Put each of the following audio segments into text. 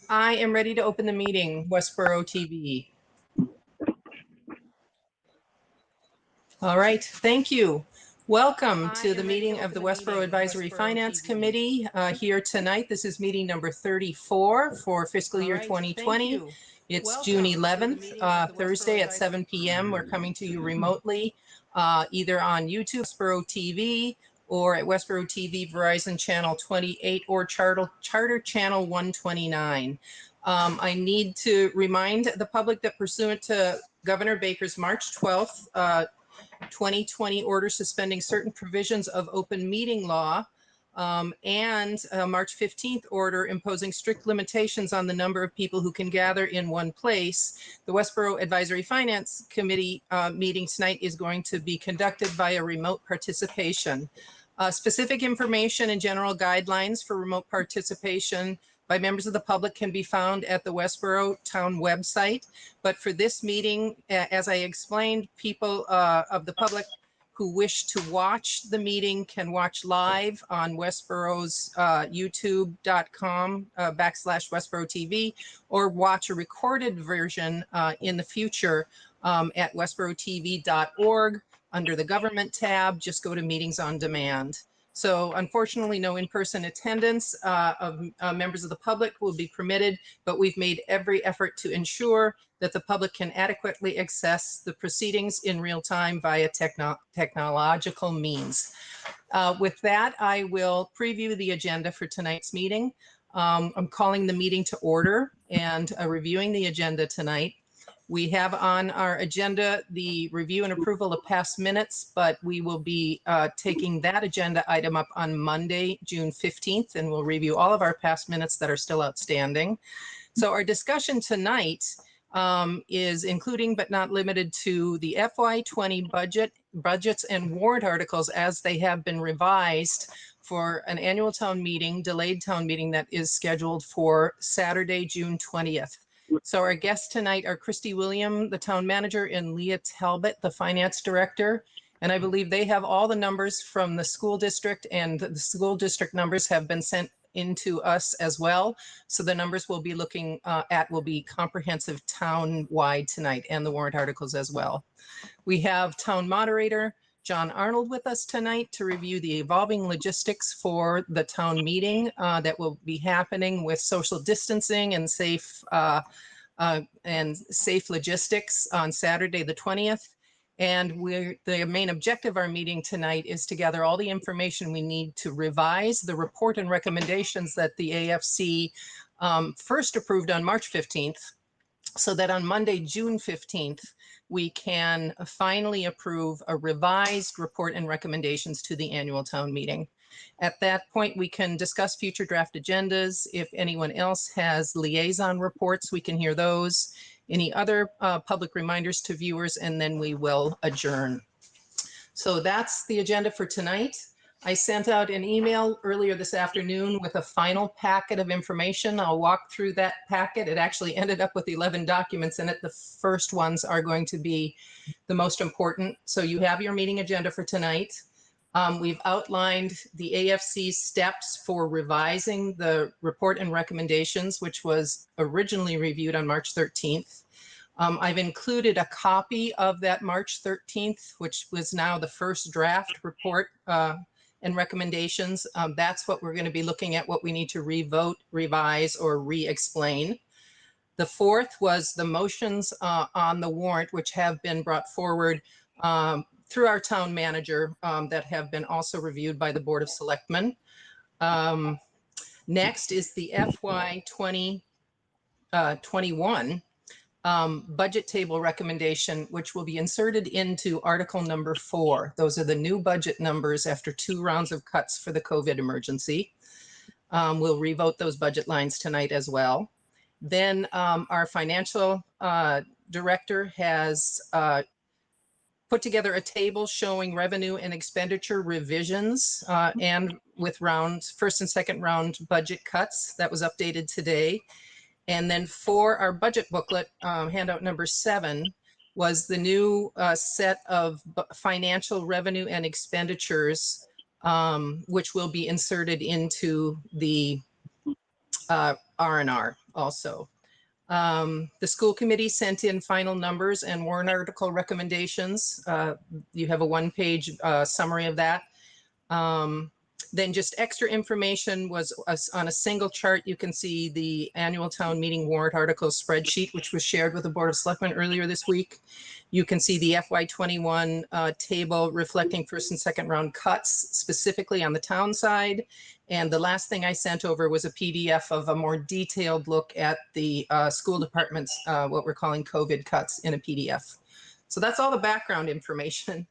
I am ready to open the meeting, Westborough TV. All right, thank you. Welcome to the meeting of the Westborough Advisory Finance Committee here tonight. This is meeting number 34 for fiscal year 2020. It's June 11th, Thursday at 7 p.m. We're coming to you remotely, either on YouTube, Westborough TV, or at Westborough TV Verizon Channel 28 or Charter Channel 129. I need to remind the public that pursuant to Governor Baker's March 12th, 2020 order suspending certain provisions of open meeting law and March 15th order imposing strict limitations on the number of people who can gather in one place. The Westborough Advisory Finance Committee meeting tonight is going to be conducted via remote participation. Specific information and general guidelines for remote participation by members of the public can be found at the Westborough Town website. But for this meeting, as I explained, people of the public who wish to watch the meeting can watch live on Westborough's youtube.com /Westborough TV, or watch a recorded version in the future at westboroughTV.org. Under the government tab, just go to meetings on demand. So unfortunately, no in-person attendance of members of the public will be permitted, but we've made every effort to ensure that the public can adequately access the proceedings in real time via technological means. With that, I will preview the agenda for tonight's meeting. I'm calling the meeting to order and reviewing the agenda tonight. We have on our agenda the review and approval of past minutes, but we will be taking that agenda item up on Monday, June 15th, and we'll review all of our past minutes that are still outstanding. So our discussion tonight is including but not limited to the FY20 budgets and warrant articles as they have been revised for an annual town meeting, delayed town meeting that is scheduled for Saturday, June 20th. So our guests tonight are Christy William, the town manager, and Leah Talbot, the finance director. And I believe they have all the numbers from the school district, and the school district numbers have been sent into us as well. So the numbers we'll be looking at will be comprehensive town-wide tonight, and the warrant articles as well. We have town moderator John Arnold with us tonight to review the evolving logistics for the town meeting that will be happening with social distancing and safe logistics on Saturday the 20th. And the main objective of our meeting tonight is to gather all the information we need to revise the report and recommendations that the AFC first approved on March 15th, so that on Monday, June 15th, we can finally approve a revised report and recommendations to the annual town meeting. At that point, we can discuss future draft agendas. If anyone else has liaison reports, we can hear those. Any other public reminders to viewers, and then we will adjourn. So that's the agenda for tonight. I sent out an email earlier this afternoon with a final packet of information. I'll walk through that packet. It actually ended up with 11 documents in it. The first ones are going to be the most important. So you have your meeting agenda for tonight. We've outlined the AFC's steps for revising the report and recommendations, which was originally reviewed on March 13th. I've included a copy of that March 13th, which was now the first draft report and recommendations. That's what we're going to be looking at, what we need to revote, revise, or re-explain. The fourth was the motions on the warrant, which have been brought forward through our town manager that have been also reviewed by the Board of Selectmen. Next is the FY 2021 budget table recommendation, which will be inserted into article number 4. Those are the new budget numbers after 2 rounds of cuts for the COVID emergency. We'll revote those budget lines tonight as well. Then our financial director has put together a table showing revenue and expenditure revisions and with first and second round budget cuts. That was updated today. And then for our budget booklet, handout number 7, was the new set of financial revenue and expenditures, which will be inserted into the R&R, also. The school committee sent in final numbers and warrant article recommendations. You have a one-page summary of that. Then just extra information was on a single chart. You can see the annual town meeting warrant articles spreadsheet, which was shared with the Board of Selectmen earlier this week. You can see the FY21 table reflecting first and second round cuts specifically on the town side. And the last thing I sent over was a PDF of a more detailed look at the school department's, what we're calling COVID cuts in a PDF. So that's all the background information.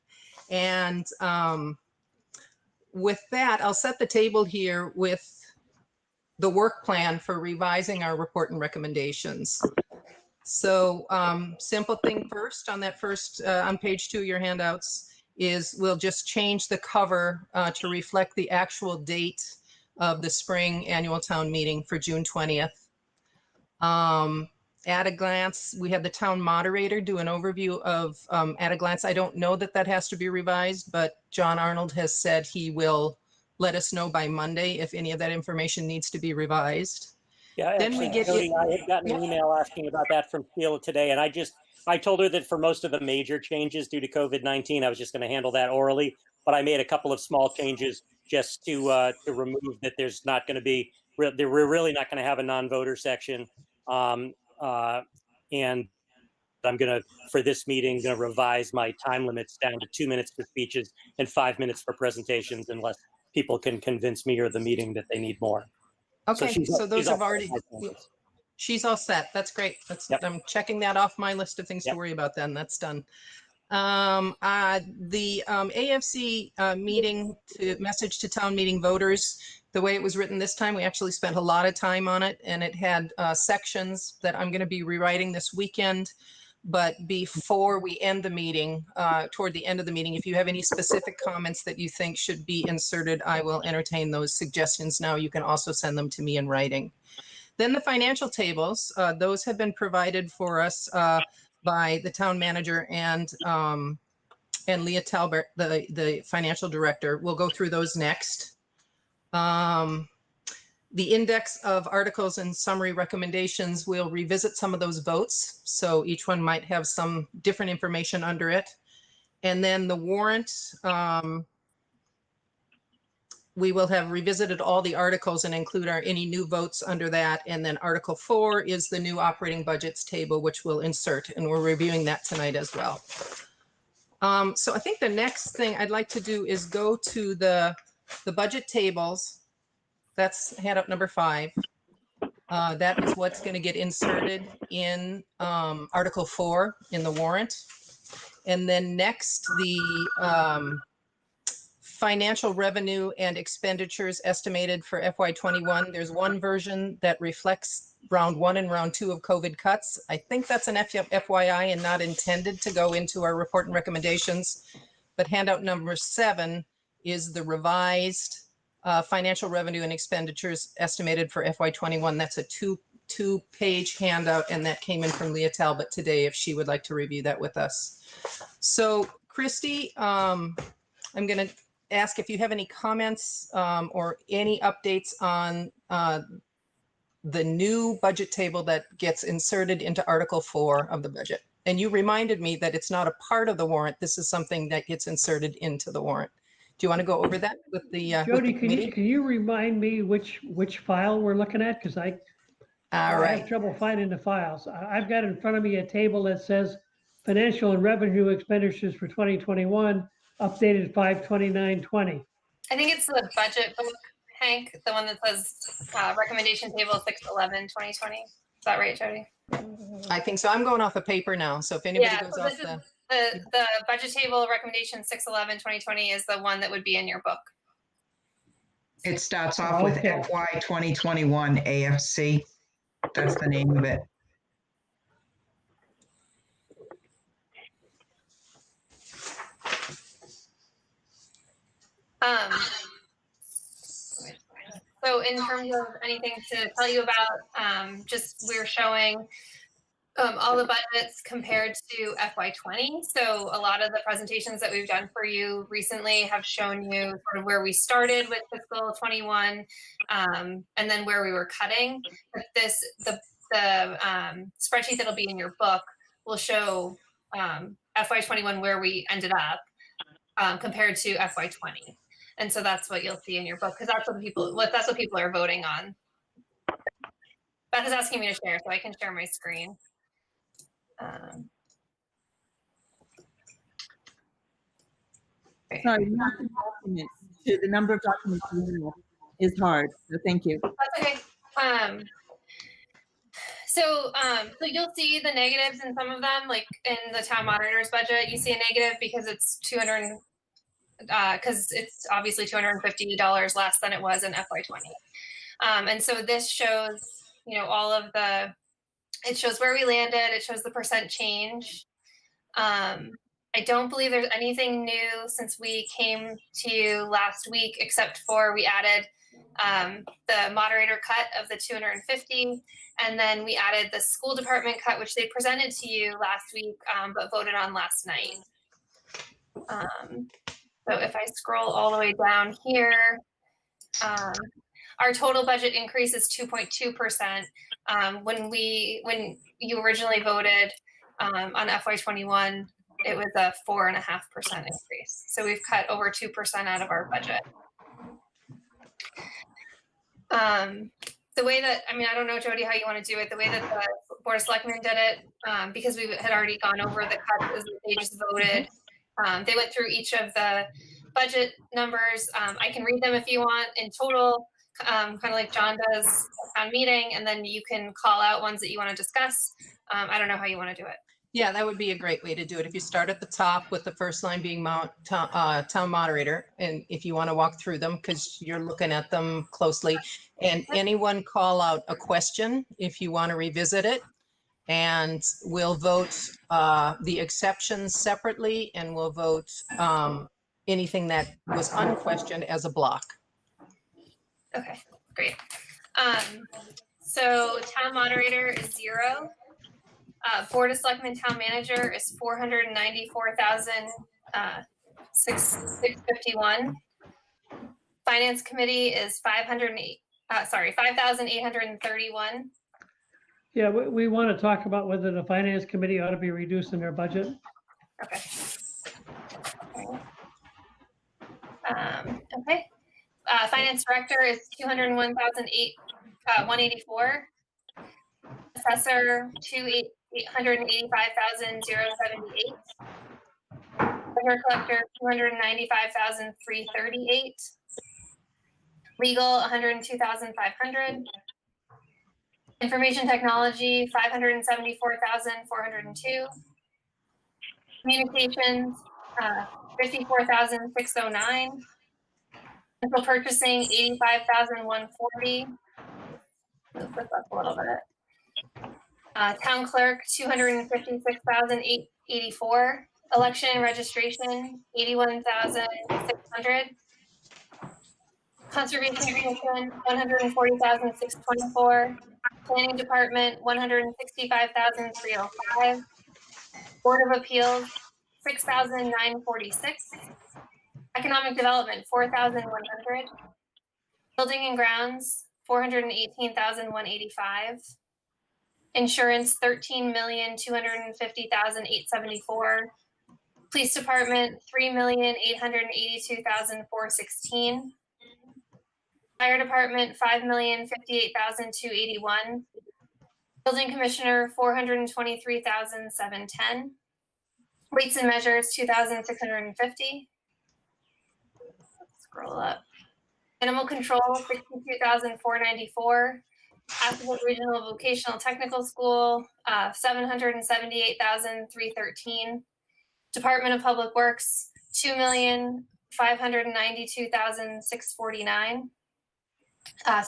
And with that, I'll set the table here with the work plan for revising our report and recommendations. So simple thing first on that first, on page 2 of your handouts is we'll just change the cover to reflect the actual date of the spring annual town meeting for June 20th. At a glance, we have the town moderator do an overview of at a glance. I don't know that that has to be revised, but John Arnold has said he will let us know by Monday if any of that information needs to be revised. Yeah, Then we get Jody, I had gotten an email asking about that from Sheila today, and I told her that for most of the major changes due to COVID-19, I was just going to handle that orally, but I made a couple of small changes just to remove that there's not going to be, we're really not going to have a non-voter section. And I'm going to, for this meeting, going to revise my time limits down to 2 minutes for speeches and 5 minutes for presentations, unless people can convince me or the meeting that they need more. Okay, so those have already, changes. she's all set. That's great. That's, Yep. I'm checking that off my list of things Yep. to worry about then. That's done. The AFC meeting to message to town meeting voters, the way it was written this time, we actually spent a lot of time on it, and it had sections that I'm going to be rewriting this weekend. But before we end the meeting, toward the end of the meeting, if you have any specific comments that you think should be inserted, I will entertain those suggestions now. You can also send them to me in writing. Then the financial tables, those have been provided for us by the town manager and Leah Talbert, the financial director. We'll go through those next. The index of articles and summary recommendations, we'll revisit some of those votes. So each one might have some different information under it. And then the warrant, we will have revisited all the articles and include any new votes under that. And then Article 4 is the new operating budgets table, which we'll insert, and we're reviewing that tonight as well. So I think the next thing I'd like to do is go to the budget tables. That's handout number 5. That is what's going to get inserted in Article 4 in the warrant. And then next, the financial revenue and expenditures estimated for FY21. There's one version that reflects round 1 and round 2 of COVID cuts. I think that's an FYI and not intended to go into our report and recommendations. But handout number 7 is the revised financial revenue and expenditures estimated for FY21. That's a two-page handout, and that came in from Leah Talbot today if she would like to review that with us. So Christy, I'm going to ask if you have any comments or any updates on the new budget table that gets inserted into Article 4 of the budget. And you reminded me that it's not a part of the warrant. This is something that gets inserted into the warrant. Do you want to go over that with the Jody, with the can you remind me which file we're looking at? Because I have trouble finding the files. I've got in front of me a table that says financial and revenue expenditures for 2021, updated 5/29/20. I think it's the budget book, Hank, the one that says recommendation table 6/11/2020. Is that right, Jody? I think so. I'm going off a paper now. So if anybody goes off the budget table recommendation 6/11/2020 is the one that would be in your book. It starts off with FY 2021 AFC. That's the name of it. So in terms of anything to tell you about, just we're showing all the budgets compared to FY20. So a lot of the presentations that we've done for you recently have shown you sort of where we started with fiscal 21 and then where we were cutting. But the spreadsheet that'll be in your book will show FY21 where we ended up compared to FY20. And so that's what you'll see in your book, because that's what people are voting on. Beth is asking me to share, so I can share my screen. Sorry, not the documents. The number of documents you have is hard. So thank you. That's okay. So you'll see the negatives in some of them, like in the town moderator's budget, you see a negative because it's because it's obviously $250 less than it was in FY20. And so this shows, all of it shows where we landed. It shows the percent change. I don't believe there's anything new since we came to you last week, except for we added the moderator cut of the 250, and then we added the school department cut, which they presented to you last week, but voted on last night. So if I scroll all the way down here, our total budget increase is 2.2%. When you originally voted on FY21, it was a 4.5% increase. So we've cut over 2% out of our budget. The way that, I don't know, Jody, how you want to do it. The way that the Board of Selectmen did it, because we had already gone over the cuts, is they just voted. They went through each of the budget numbers. I can read them if you want in total, kind of like John does at town meeting, and then you can call out ones that you want to discuss. I don't know how you want to do it. Yeah, that would be a great way to do it. If you start at the top with the first line being town moderator, and if you want to walk through them because you're looking at them closely, and anyone call out a question if you want to revisit it, and we'll vote the exceptions separately, and we'll vote anything that was unquestioned as a block. Okay, great. So town moderator is 0. Board of Selectmen town manager is $494,651. Finance committee is 5,831. Yeah, we want to talk about whether the finance committee ought to be reducing their budget. Okay. Okay. Finance director is 201,184. Assessor 885,078. Treasurer collector 295,338. Legal 102,500. Information technology 574,402. Communications 54,609. Central purchasing 85,140. Let's flip up a little bit. Town clerk 256,884. Election and registration 81,600. Conservation Commission 140,624. Planning Department 165,305. Board of Appeals 6,946. Economic Development 4,100. Building and Grounds 418,185. Insurance 13,250,874. Police Department 3,882,416. Fire Department 5,058,281. Building Commissioner 423,710. Weights and Measures 2,650. Scroll up. Animal Control 62,494. Applewood Regional Vocational Technical School 778,313. Department of Public Works 2,592,649.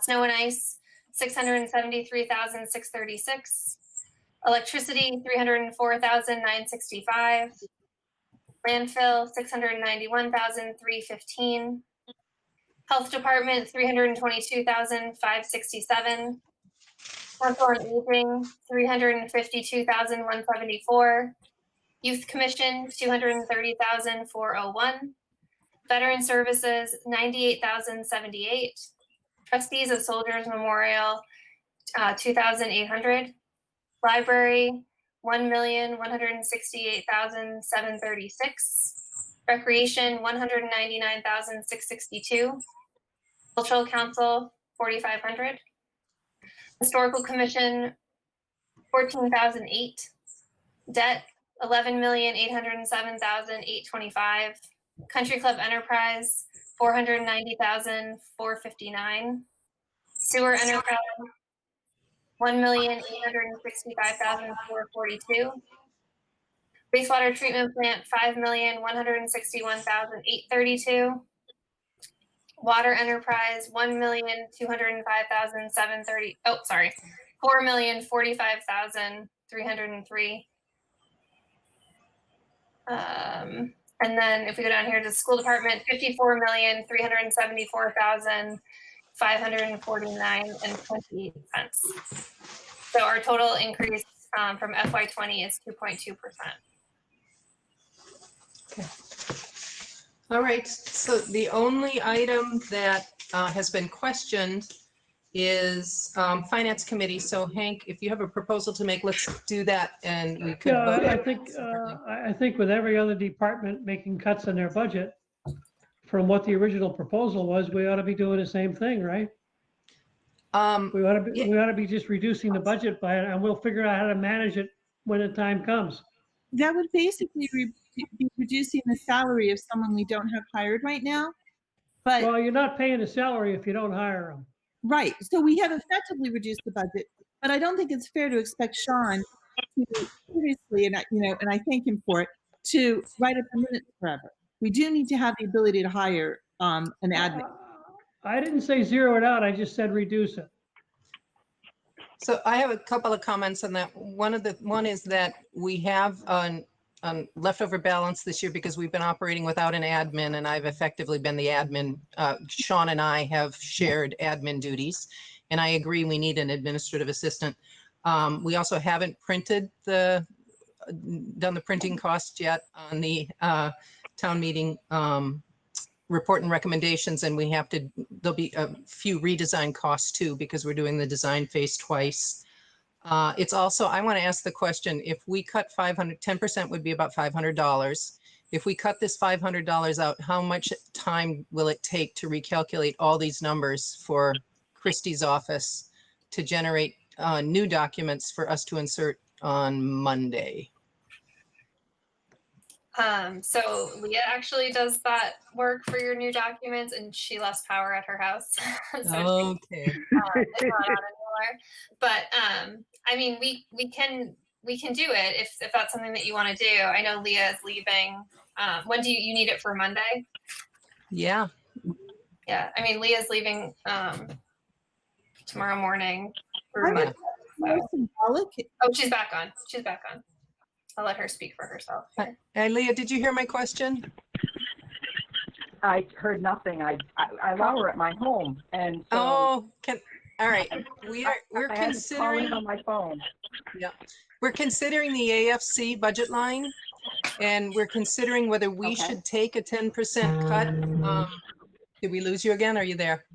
Snow and Ice 673,636. Electricity 304,965. Landfill 691,315. Health Department 322,567. Council on Aging 352,174. Youth Commission 230,401. Veteran Services 98,078. Trustees of Soldiers Memorial 2,800. Library, 1,168,736. Recreation, 199,662. Cultural Council, 4,500. Historical Commission, 14,008. Debt, 11,807,825. Country Club Enterprise, 490,459. Sewer Enterprise, 1,865,442. Wastewater Treatment Plant, 5,161,832. Water Enterprise, 1,205,730. Oh, sorry, 4,045,303. And then if we go down here to the school department, 54,374,549.28. So our total increase from FY20 is 2.2%. Okay. All right, so the only item that has been questioned is Finance Committee. So Hank, if you have a proposal to make, let's do that, and we could vote. Yeah, I think with every other department making cuts in their budget, from what the original proposal was, we ought to be doing the same thing, right? We ought to be just reducing the budget by it, and we'll figure out how to manage it when the time comes. That would basically be reducing the salary of someone we don't have hired right now. But Well, you're not paying a salary if you don't hire them. right, so we have effectively reduced the budget, but I don't think it's fair to expect Sean to seriously, and I thank him for it, to write up the minutes forever. We do need to have the ability to hire an admin. I didn't say zero it out. I just said reduce it. So I have a couple of comments on that. One is that we have an leftover balance this year because we've been operating without an admin, and I've effectively been the admin. Sean and I have shared admin duties, and I agree we need an administrative assistant. We also haven't done the printing cost yet on the town meeting report and recommendations, and there'll be a few redesign costs too, because we're doing the design phase twice. It's also, I want to ask the question, if we cut 10% would be about $500. If we cut this $500 out, how much time will it take to recalculate all these numbers for Christie's office to generate new documents for us to insert on Monday? So Leah actually does that work for your new documents, and she lost power at her house. So Okay. it's not on anymore. But I mean, we can do it if that's something that you want to do. I know Leah is leaving. When do you need it for Monday? Yeah. Yeah, I mean, Leah's leaving tomorrow morning. For Monday, so. Oh, she's back on. She's back on. I'll let her speak for herself. And Leah, did you hear my question? I heard nothing. I power at my home, and so all right. We're I had to call considering in on my phone. Yeah, we're considering the AFC budget line, and we're considering whether we should take a 10% cut. Did we lose you again? Are you there?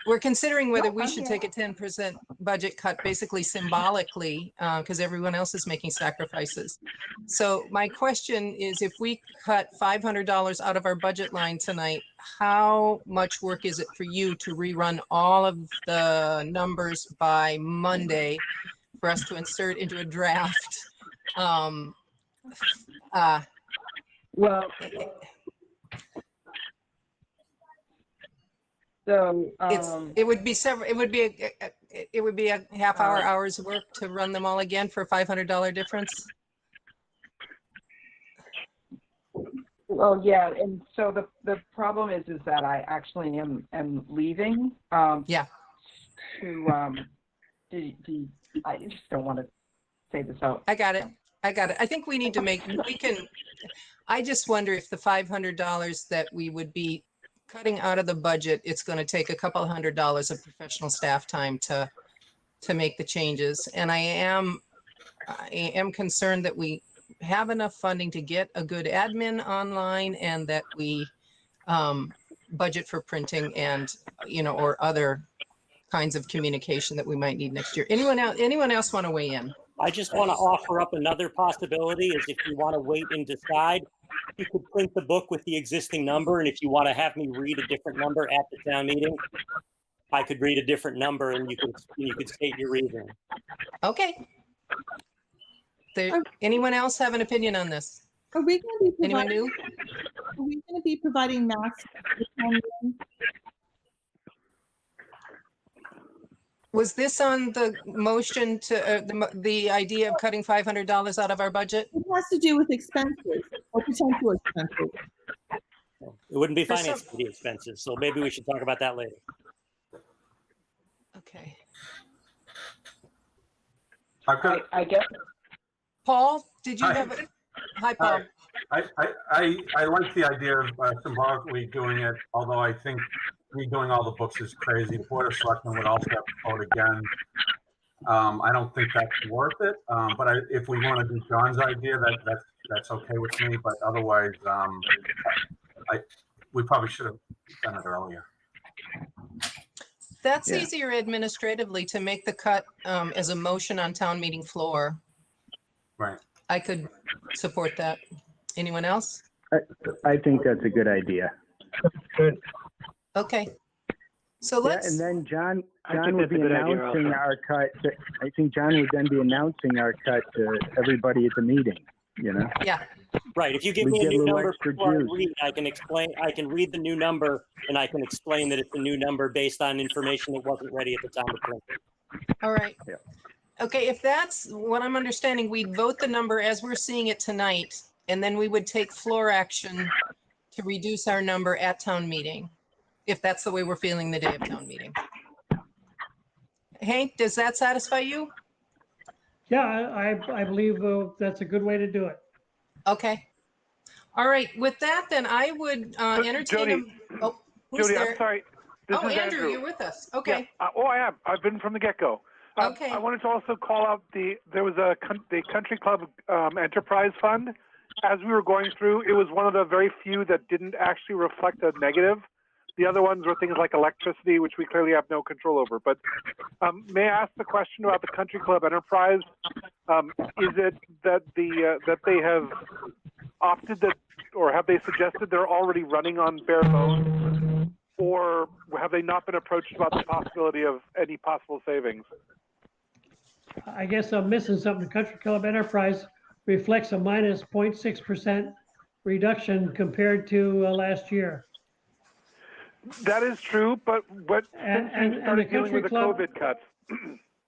We're considering whether we should take a 10% budget cut, basically symbolically, because everyone else is making sacrifices. So my question is, if we cut $500 out of our budget line tonight, how much work is it for you to rerun all of the numbers by Monday for us to insert into a draft? Well, so it would be a half hour's work to run them all again for a $500 difference. well, yeah, and so the problem is that I actually am leaving. Yeah. I just don't want to say this out. I got it. I think we need to I just wonder if the $500 that we would be cutting out of the budget, it's going to take a couple $100 of professional staff time to make the changes. And I am concerned that we have enough funding to get a good admin online, and that we budget for printing and, or other kinds of communication that we might need next year. Anyone else want to weigh in? I just want to offer up another possibility is if you want to wait and decide, you could print the book with the existing number. And if you want to have me read a different number at the town meeting, I could read a different number and you could state your reason. Okay. Anyone else have an opinion on this? Are we going to be Anyone new? Are we going to be providing masks? at the town meeting? Was this on the motion to the idea of cutting $500 out of our budget? It has to do with expenses or potential expenses. It wouldn't be finance committee expenses, so maybe we should talk about that later. Okay. I guess. Paul, did you Hi. have it? Hi, Paul. I like the idea of symbolically doing it, although I think redoing all the books is crazy. The Board of Selectmen would also have to vote again. I don't think that's worth it. But if we want to do John's idea, that's okay with me. But otherwise, we probably should have done it earlier. That's easier administratively to make the cut as a motion on town meeting floor. Right. I could support that. Anyone else? I think that's a good idea. Okay. So let's. And then John would be announcing our cut. I think John would then be announcing our cut to everybody at the meeting. You know. Yeah. Right. If you give me a new number before I read, I can explain. I can read the new number, and I can explain that it's a new number based on information that wasn't ready at the time of print. All right. Yeah. Okay. If that's what I'm understanding, we'd vote the number as we're seeing it tonight, and then we would take floor action to reduce our number at town meeting, if that's the way we're feeling the day of town meeting. Hank, does that satisfy you? Yeah, I believe that's a good way to do it. Okay. All right. With that, then I would entertain. Jody, Oh, who's Jody, there? I'm sorry. This Oh, is Andrew, you're with us. Okay. Yeah. I am. I've been from the get-go. Okay. I wanted to also call out there was the Country Club Enterprise Fund. As we were going through, it was one of the very few that didn't actually reflect a negative. The other ones were things like electricity, which we clearly have no control over. But may I ask the question about the Country Club Enterprise? Is it that that they have opted that, or have they suggested they're already running on bare bones, or have they not been approached about the possibility of any possible savings? I guess I'm missing something. The Country Club Enterprise reflects a minus 0.6% reduction compared to last year. That is true, but And the started dealing Country with the Club, COVID cuts.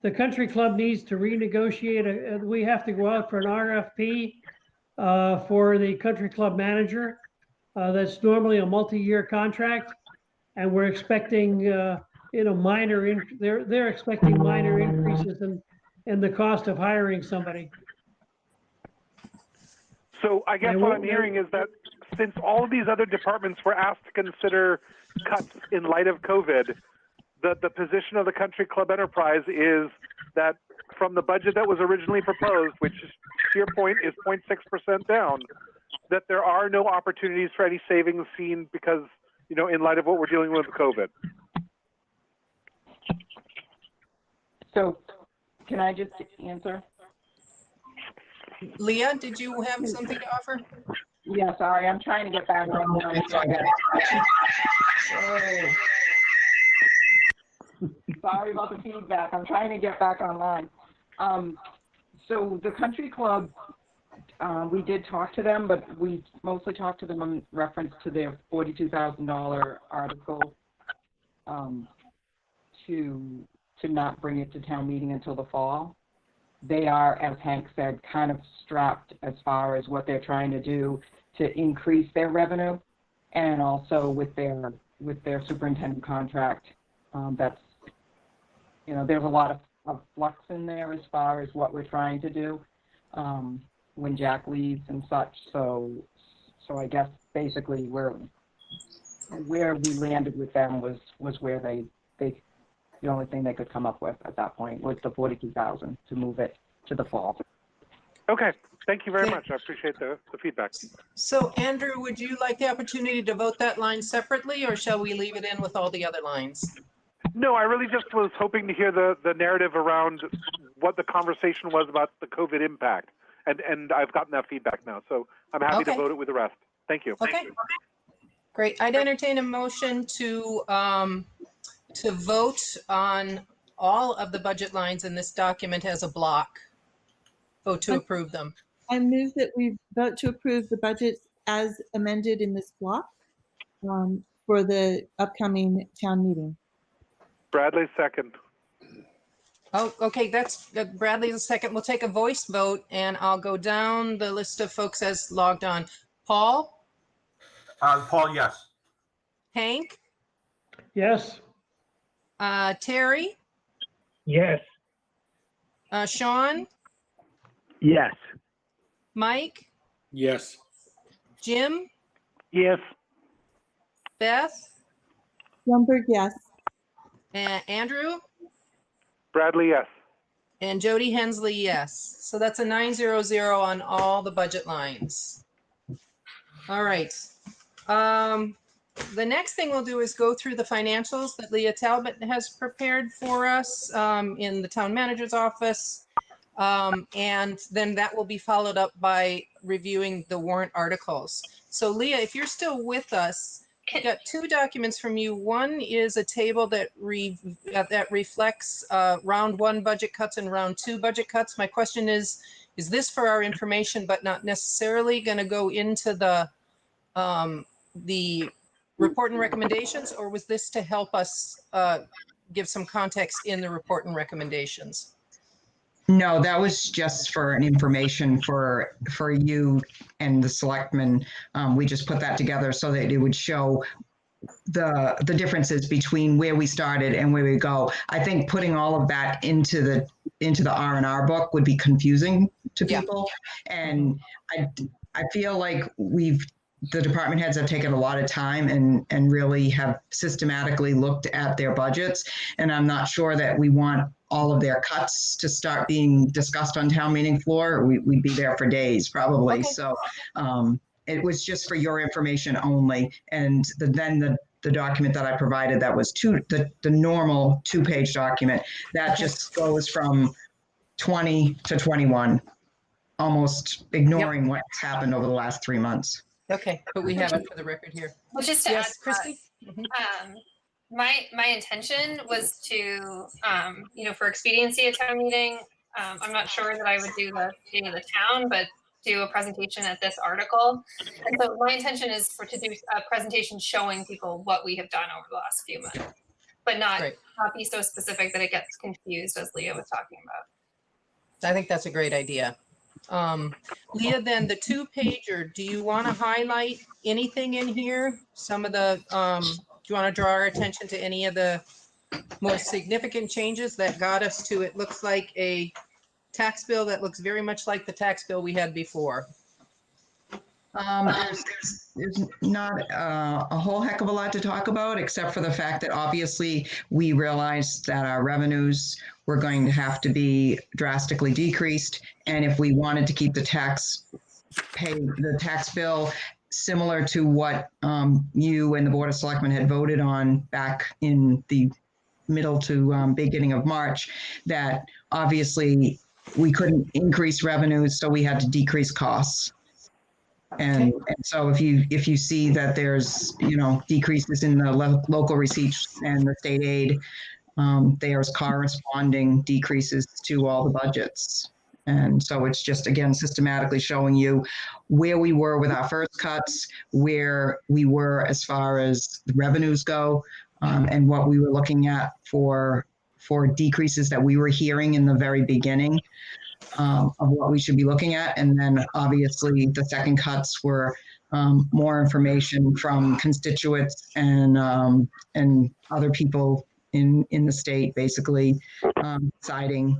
the Country Club needs to renegotiate. We have to go out for an RFP for the Country Club manager. That's normally a multi-year contract, and we're expecting minor. They're expecting minor increases in the cost of hiring somebody. So I guess what I'm hearing is that since all of these other departments were asked to consider cuts in light of COVID, the position of the Country Club Enterprise is that from the budget that was originally proposed, which to your point is 0.6% down, that there are no opportunities for any savings seen because, in light of what we're dealing with COVID. So can I just answer? Leah, did you have something to offer? Yeah, sorry, I'm trying to get back online. Sorry about the feedback. I'm trying to get back online. So the Country Club, we did talk to them, but we mostly talked to them in reference to their $42,000 article to not bring it to town meeting until the fall. They are, as Hank said, kind of strapped as far as what they're trying to do to increase their revenue, and also with their superintendent contract. That's, there's a lot of flux in there as far as what we're trying to do when Jack leaves and such. So I guess basically where we landed with them was where they the only thing they could come up with at that point was the $42,000 to move it to the fall. Okay, thank you very much. I appreciate the feedback. So Andrew, would you like the opportunity to vote that line separately, or shall we leave it in with all the other lines? No, I really just was hoping to hear the narrative around what the conversation was about the COVID impact. And I've gotten that feedback now. So I'm happy to Okay. vote it with the rest. Thank you. Okay. Great. I'd entertain a motion to vote on all of the budget lines in this document as a block. Vote to approve them. I move that we vote to approve the budget as amended in this block for the upcoming town meeting. Bradley, second. Oh, okay, that's Bradley's a second. We'll take a voice vote and I'll go down the list of folks as logged on. Paul? Paul, yes. Hank? Yes. Terry? Yes. Sean? Yes. Mike? Yes. Jim? Yes. Beth? Blumberg, yes. Andrew? Bradley, yes. And Jody Hensley, yes. So that's a 900 on all the budget lines. All right. The next thing we'll do is go through the financials that Leah Talbot has prepared for us in the town manager's office. And then that will be followed up by reviewing the warrant articles. So Leah, if you're still with us, I got two documents from you. One is a table that reflects round one budget cuts and round two budget cuts. My question is this for our information, but not necessarily going to go into the report and recommendations, or was this to help us give some context in the report and recommendations? No, that was just for an information for you and the selectmen. We just put that together so that it would show the differences between where we started and where we go. I think putting all of that into the R&R book would be confusing to people. And I feel like the department heads have taken a lot of time and really have systematically looked at their budgets. And I'm not sure that we want all of their cuts to start being discussed on town meeting floor. We'd be there for days probably. Okay. So it was just for your information only. And then the document that I provided that was the normal 2-page document that just goes from 20 to 21, almost ignoring what's happened over the last 3 months. Okay, but we have it for the record here. Well, just to yes, add, Christy? My intention was to, for expediency at town meeting, I'm not sure that I would do the state of the town, but do a presentation at this article. And so my intention is to do a presentation showing people what we have done over the last few months, but not be so specific that it gets confused, as Leah was talking about. I think that's a great idea. Leah, then the 2-pager, do you want to highlight anything in here? Some of the, do you want to draw our attention to any of the more significant changes that got us to, it looks like a tax bill that looks very much like the tax bill we had before? There's not a whole heck of a lot to talk about, except for the fact that obviously we realized that our revenues were going to have to be drastically decreased. And if we wanted to keep the tax bill similar to what you and the Board of Selectmen had voted on back in the middle to beginning of March, that obviously we couldn't increase revenues, so we had to decrease costs. And so if you see that there's decreases in the local receipts and the state aid, there's corresponding decreases to all the budgets. And so it's just, again, systematically showing you where we were with our first cuts, where we were as far as the revenues go, and what we were looking at for decreases that we were hearing in the very beginning of what we should be looking at. And then obviously the second cuts were more information from constituents and other people in the state, basically deciding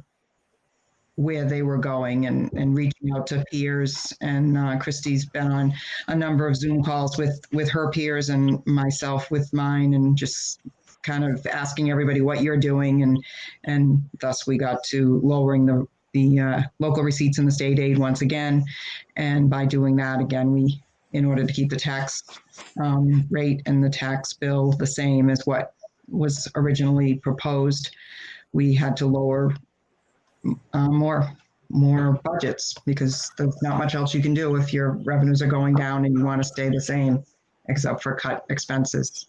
where they were going and reaching out to peers. And Christy's been on a number of Zoom calls with her peers and myself with mine, and just kind of asking everybody what you're doing. And thus we got to lowering the local receipts and the state aid once again. And by doing that, again, in order to keep the tax rate and the tax bill the same as what was originally proposed, we had to lower more budgets because there's not much else you can do if your revenues are going down and you want to stay the same, except for cut expenses.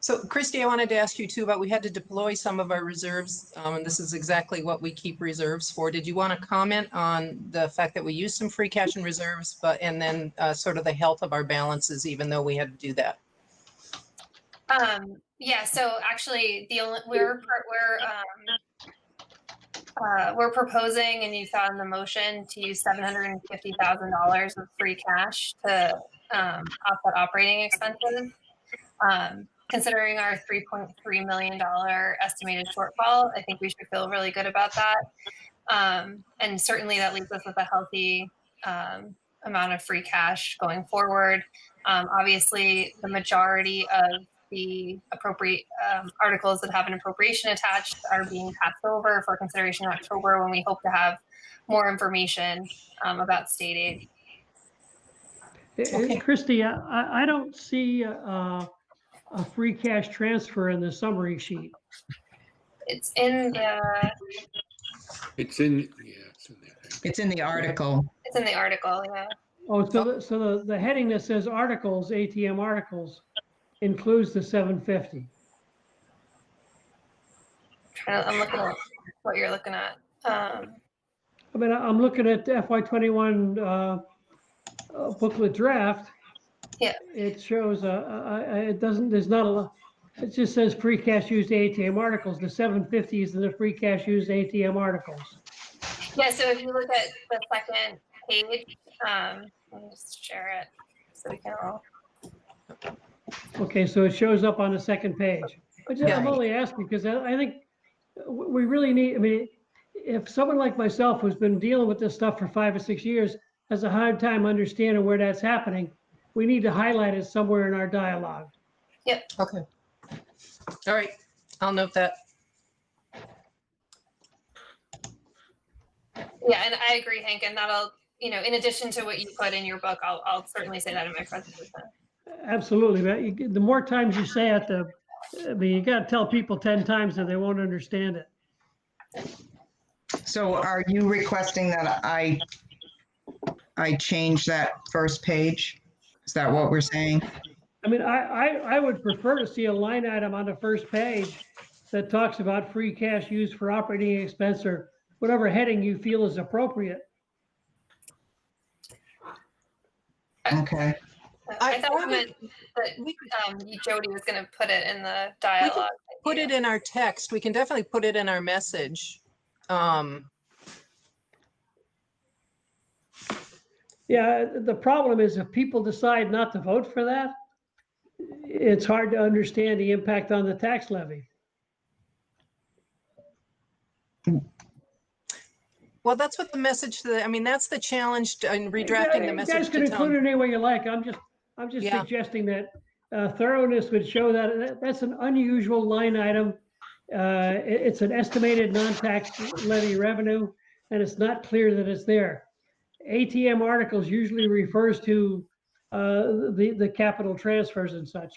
So Christy, I wanted to ask you too about, we had to deploy some of our reserves, and this is exactly what we keep reserves for. Did you want to comment on the fact that we used some free cash and reserves, and then sort of the health of our balances, even though we had to do that? Yeah, so actually we're proposing, and you saw in the motion, to use $750,000 of free cash to offset operating expenses. Considering our $3.3 million estimated shortfall, I think we should feel really good about that. And certainly that leaves us with a healthy amount of free cash going forward. Obviously, the majority of the appropriate articles that have an appropriation attached are being passed over for consideration in October, when we hope to have more information about state aid. Okay. Christy, I don't see a free cash transfer in the summary sheet. It's in the. It's in there. It's in the article. It's in the article, yeah. Oh, so the heading that says articles, ATM articles, includes the 750. I'm looking at what you're looking at. I mean, I'm looking at the FY21 booklet draft. Yeah. It shows it doesn't. There's not a lot. It just says free cash used ATM articles. The 750 is the free cash used ATM articles. Yeah. So if you look at the second page, let me just share it so we can all. Okay, so it shows up on the second page. But I'm only asking because I think we really need. I mean, if someone like myself who's been dealing with this stuff for 5 or 6 years has a hard time understanding where that's happening, we need to highlight it somewhere in our dialogue. Yep. Okay. All right. I'll note that. Yeah, and I agree, Hank, and that'll, in addition to what you put in your book, I'll certainly say that in my presentation. Absolutely, but the more times you say it, you got to tell people 10 times that they won't understand it. So are you requesting that I change that first page? Is that what we're saying? I mean, I would prefer to see a line item on the first page that talks about free cash used for operating expense or whatever heading you feel is appropriate. Okay. I thought we meant that Jody was going to put it in the dialogue. Put it in our text. We can definitely put it in our message. Yeah, the problem is if people decide not to vote for that, it's hard to understand the impact on the tax levy. Well, that's what the message, that's the challenge in redrafting the message. You guys can include it any way you like. I'm just suggesting that thoroughness would show that that's an unusual line item. It's an estimated non-tax levy revenue, and it's not clear that it's there. ATM articles usually refers to the capital transfers and such.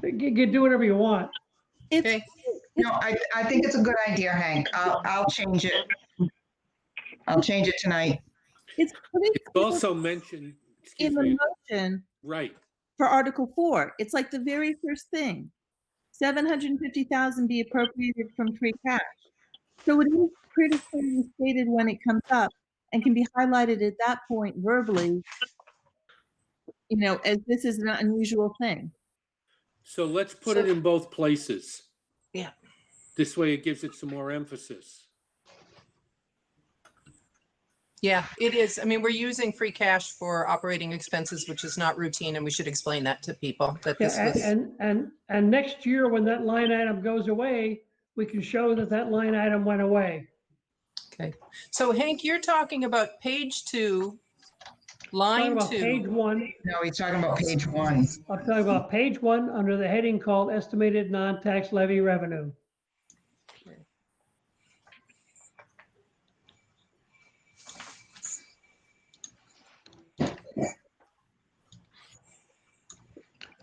You do whatever you want. Okay. No, I think it's a good idea, Hank. I'll change it. I'll change it tonight. It's also mentioned in the motion, right, for Article 4. It's like the very first thing. 750,000 be appropriated from free cash. So it is pretty clearly stated when it comes up and can be highlighted at that point verbally, as this is an unusual thing. So let's put it in both places. Yeah. This way it gives it some more emphasis. Yeah, it is. We're using free cash for operating expenses, which is not routine, and we should explain that to people. That this was... and next year when that line item goes away, we can show that line item went away. Okay. So Hank, you're talking about page 2, line 2. Page 1. No, he's talking about page 1. I'm talking about page 1 under the heading called Estimated Non-Tax Levy Revenue.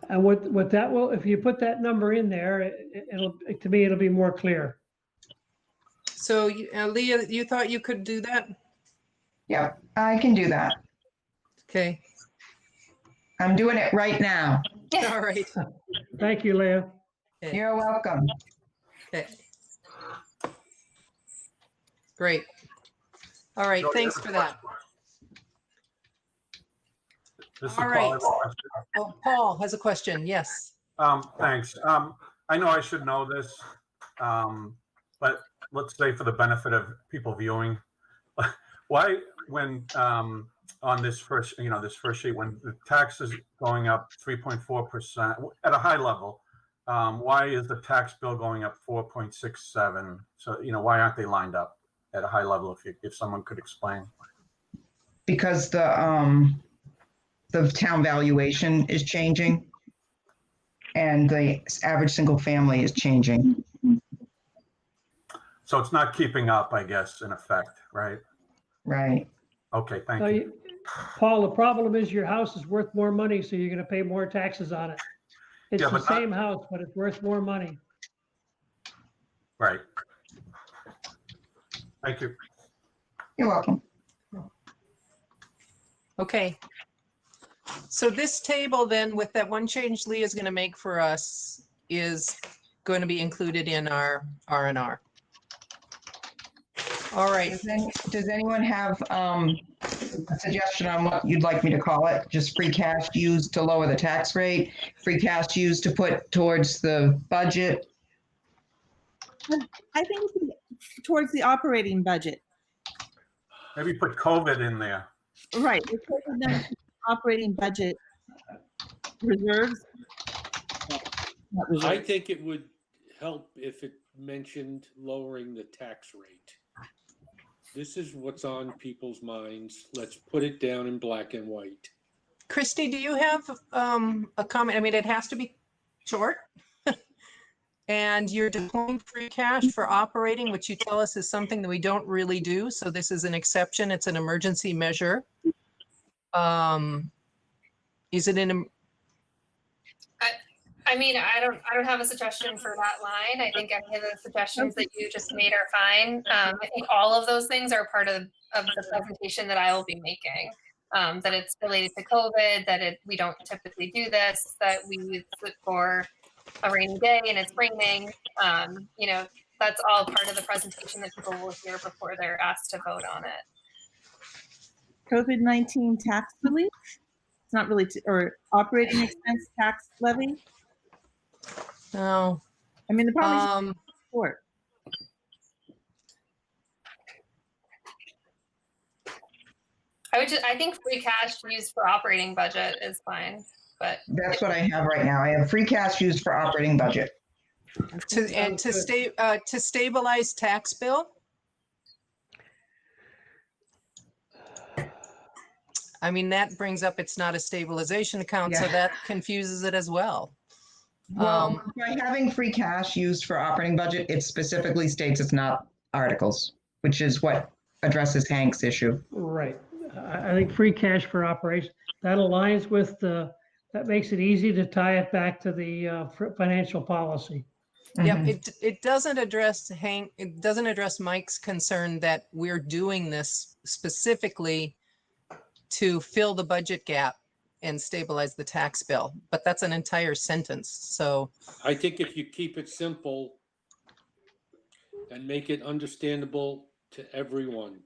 And what that will, if you put that number in there, to me, it'll be more clear. So Leah, you thought you could do that? Yeah, I can do that. Okay. I'm doing it right now. All right. Thank you, Leah. Okay. You're welcome. Okay. Great. All right. Thanks for that. This is All Paul. right. I have a question. Oh, Paul has a question. Yes. Thanks. I know I should know this, but let's say for the benefit of people viewing, why when on this first sheet, when the tax is going up 3.4% at a high level, why is the tax bill going up 4.67? So why aren't they lined up at a high level? If someone could explain. Because the town valuation is changing and the average single family is changing. So it's not keeping up, I guess, in effect, right? Right. Okay, thank So you. Paul, the problem is your house is worth more money, so you're gonna pay more taxes on it. It's Yeah, the but not- same house, but it's worth more money. Right. Thank you. You're welcome. Okay. So this table then, with that one change Leah's going to make for us, is going to be included in our R&R. All right. Does anyone have a suggestion on what you'd like me to call it? Just free cash used to lower the tax rate, free cash used to put towards the budget? I think towards the operating budget. Maybe put COVID in there. Right. The COVID-19 operating budget reserves. Not reserves. I think it would help if it mentioned lowering the tax rate. This is what's on people's minds. Let's put it down in black and white. Christy, do you have a comment? I mean, it has to be short. And you're deploying free cash for operating, which you tell us is something that we don't really do. So this is an exception. It's an emergency measure. Is it in? I mean, I don't have a suggestion for that line. I think any of the suggestions that you just made are fine. I think all of those things are part of the presentation that I will be making. That it's related to COVID, that we don't typically do this, that we use it for a rainy day and it's raining. That's all part of the presentation that people will hear before they're asked to vote on it. COVID-19 tax relief. It's not really, or operating expense tax levy. No. I mean, the probably support. I think free cash used for operating budget is fine, but That's what I have right now. I have free cash used for operating budget. To stabilize tax bill. I mean, that brings up, it's not a stabilization account, so Yeah. that confuses it as well. Well, by having free cash used for operating budget, it specifically states it's not articles, which is what addresses Hank's issue. Right. I think free cash for operation, that aligns with that makes it easy to tie it back to the financial policy. Yeah, it doesn't address it doesn't address Mike's concern that we're doing this specifically to fill the budget gap and stabilize the tax bill, but that's an entire sentence. So I think if you keep it simple and make it understandable to everyone.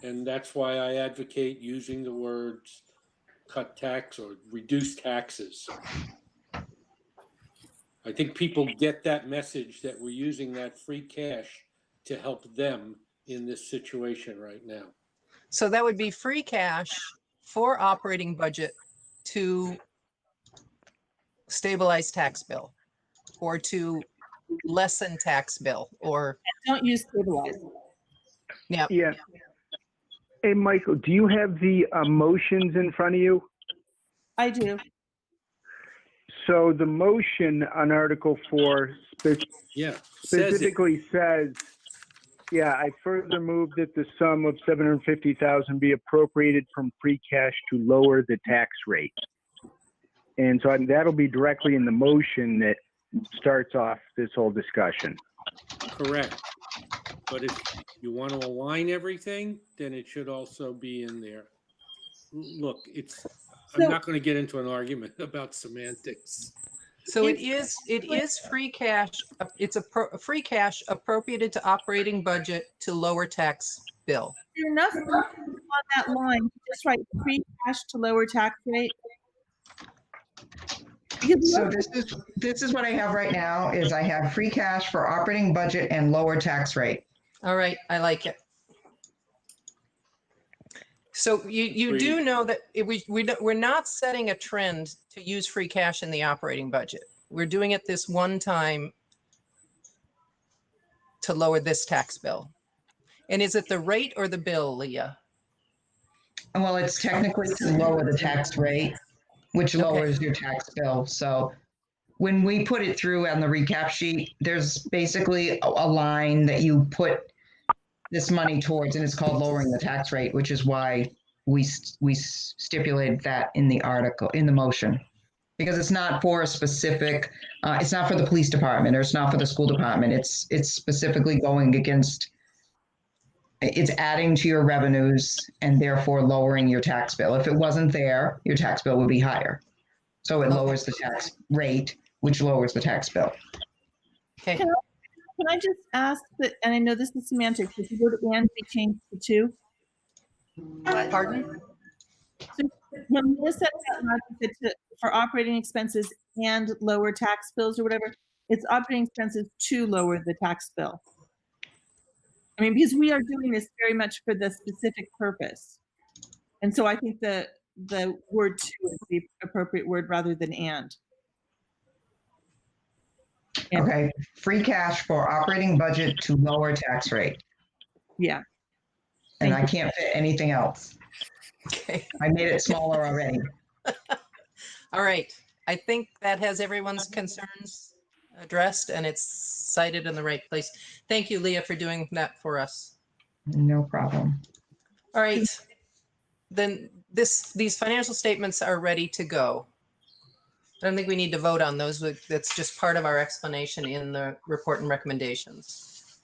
And that's why I advocate using the words cut tax or reduce taxes. I think people get that message that we're using that free cash to help them in this situation right now. So that would be free cash for operating budget to stabilize tax bill or to lessen tax bill or. Don't use stabilize. Yeah. Yeah. Hey, Michael, do you have the motions in front of you? I do. So the motion on Article 4 specifically says, I further move that the sum of $750,000 be appropriated from free cash to lower the tax rate. And so that'll be directly in the motion that starts off this whole discussion. Correct. But if you want to align everything, then it should also be in there. Look, I'm not going to get into an argument about semantics. So it is free cash. It's free cash appropriated to operating budget to lower tax bill. Is there enough room on that line to just write free cash to lower tax rate? So this is what I have right now is I have free cash for operating budget and lower tax rate. All right, I like it. So you do know that we're not setting a trend to use free cash in the operating budget. We're doing it this one time to lower this tax bill. And is it the rate or the bill, Leah? Well, it's technically to lower the tax rate, which lowers your tax bill. So when we put it through on the recap sheet, there's basically a line that you put this money towards, and it's called lowering the tax rate, which is why we stipulated that in the article, in the motion, because it's not for a specific, it's not for the police department, or it's not for the school department. It's specifically going against, it's adding to your revenues and therefore lowering your tax bill. If it wasn't there, your tax bill would be higher. So it lowers the tax rate, which lowers the tax bill. Okay. Can I just ask that, and I know this is semantics, if you go to and, we change to 2? Pardon? So when Melissa said out loud that for operating expenses and lower tax bills or whatever, it's operating expenses to lower the tax bill. I mean, because we are doing this very much for the specific purpose. And so I think the word to is the appropriate word rather than and. Okay, free cash for operating budget to lower tax rate. Yeah. And I can't fit anything else. Okay. I made it smaller already. All right. I think that has everyone's concerns addressed and it's cited in the right place. Thank you, Leah, for doing that for us. No problem. All right. Then these financial statements are ready to go. I don't think we need to vote on those. That's just part of our explanation in the report and recommendations.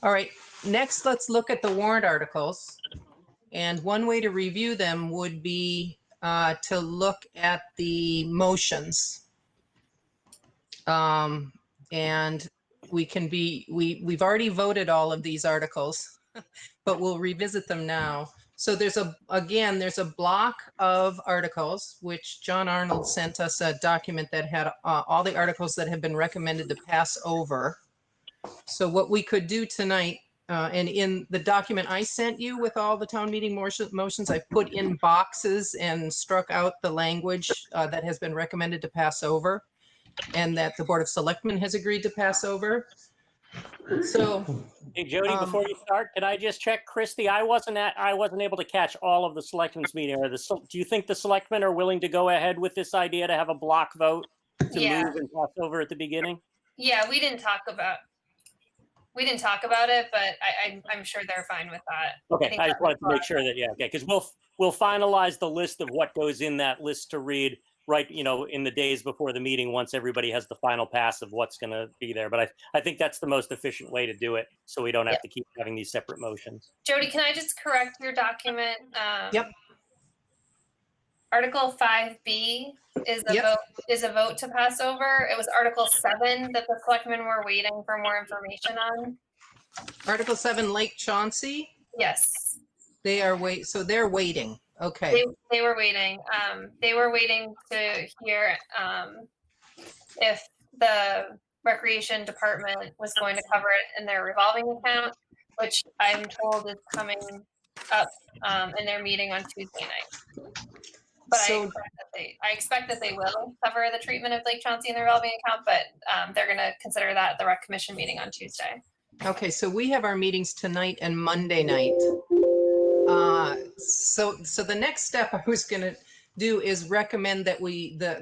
All right, next let's look at the warrant articles. And one way to review them would be to look at the motions. And we've already voted all of these articles, but we'll revisit them now. So there's a block of articles, which John Arnold sent us a document that had all the articles that have been recommended to pass over. So what we could do tonight, and in the document I sent you with all the town meeting motions, I put in boxes and struck out the language that has been recommended to pass over and that the Board of Selectmen has agreed to pass over. So, hey Jody, before you start, can I just check, Christy? I wasn't able to catch all of the selectmen's meeting. Do you think the selectmen are willing to go ahead with this idea to have a block vote to move and pass over at the beginning? Yeah, we didn't talk about it, but I'm sure they're fine with that. Okay, I just wanted to make sure that because we'll finalize the list of what goes in that list to read right, in the days before the meeting, once everybody has the final pass of what's going to be there. But I think that's the most efficient way to do it, so we don't have to keep having these separate motions. Jody, can I just correct your document? Yep. Article 5B is a vote to pass over. It was Article 7 that the selectmen were waiting for more information on. Article 7, Lake Chauncey. Yes. They're waiting. Okay. They were waiting. They were waiting to hear if the recreation department was going to cover it in their revolving account, which I'm told is coming up in their meeting on Tuesday night. But I expect that they will cover the treatment of Lake Chauncey in their revolving account, but they're going to consider that at the rec commission meeting on Tuesday. Okay, so we have our meetings tonight and Monday night. So the next step I was going to do is recommend that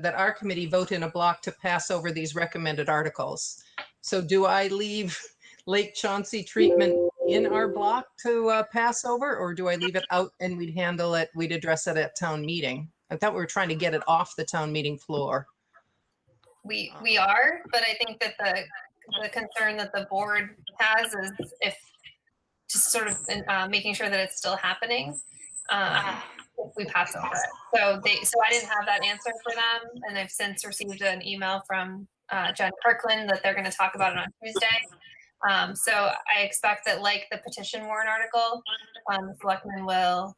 that our committee vote in a block to pass over these recommended articles. So do I leave Lake Chauncey treatment in our block to pass over, or do I leave it out and we'd address it at town meeting? I thought we were trying to get it off the town meeting floor. We are, but I think that the concern that the board has is if just sort of making sure that it's still happening. If we pass over it. So I didn't have that answer for them, and I've since received an email from Jen Kirkland that they're going to talk about it on Tuesday. So I expect that, like the petition warrant article, the selectmen will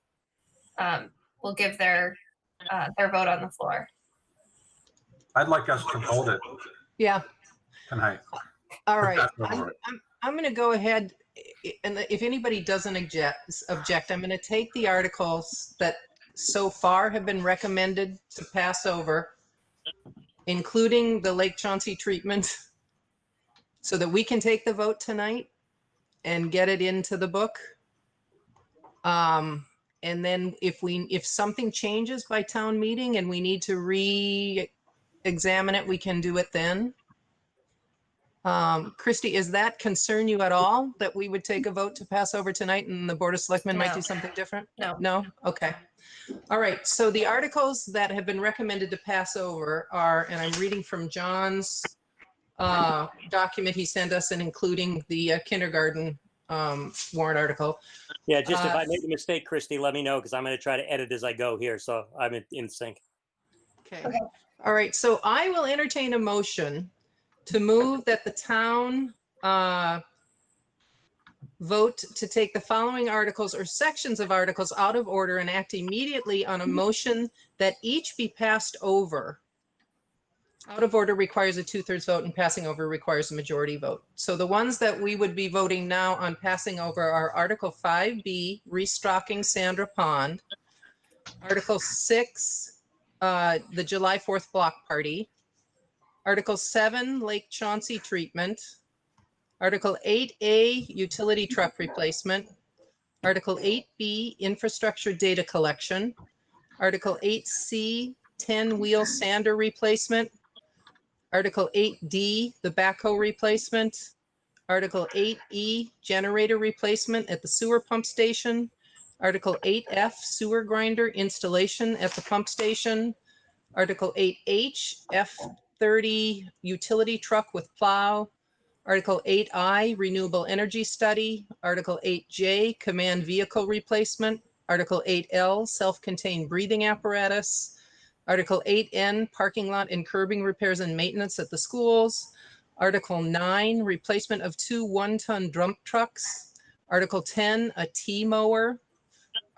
give their vote on the floor. I'd like us to vote it Yeah. tonight. All right. That's over it. I'm going to go ahead, and if anybody doesn't object, I'm going to take the articles that so far have been recommended to pass over, including the Lake Chauncey treatment, so that we can take the vote tonight and get it into the book. And then if something changes by town meeting and we need to re-examine it, we can do it then. Christy, is that concern you at all, that we would take a vote to pass over tonight and the Board of Selectmen might do something different? No. No? Okay. All right. So the articles that have been recommended to pass over are, and I'm reading from John's document he sent us, and including the kindergarten warrant article. Yeah, just if I made a mistake, Christy, let me know, because I'm going to try to edit as I go here, so I'm in sync. Okay. All right. So I will entertain a motion to move that the town vote to take the following articles or sections of articles out of order and act immediately on a motion that each be passed over. Out of order requires a 2/3 vote and passing over requires a majority vote. So the ones that we would be voting now on passing over are Article 5B, restocking Sandra Pond, Article 6, the July 4th block party, Article 7, Lake Chauncey treatment, Article 8A, utility truck replacement, Article 8B, infrastructure data collection, Article 8C, 10-wheel sander replacement, Article 8D, the backhoe replacement, Article 8E, generator replacement at the sewer pump station, Article 8F, sewer grinder installation at the pump station, Article 8H, F30 utility truck with plow, Article 8I, renewable energy study, Article 8J, command vehicle replacement, Article 8L, self-contained breathing apparatus, Article 8N, parking lot and curbing repairs and maintenance at the schools, Article 9, replacement of 2 one-ton dump trucks, Article 10, a T-mower,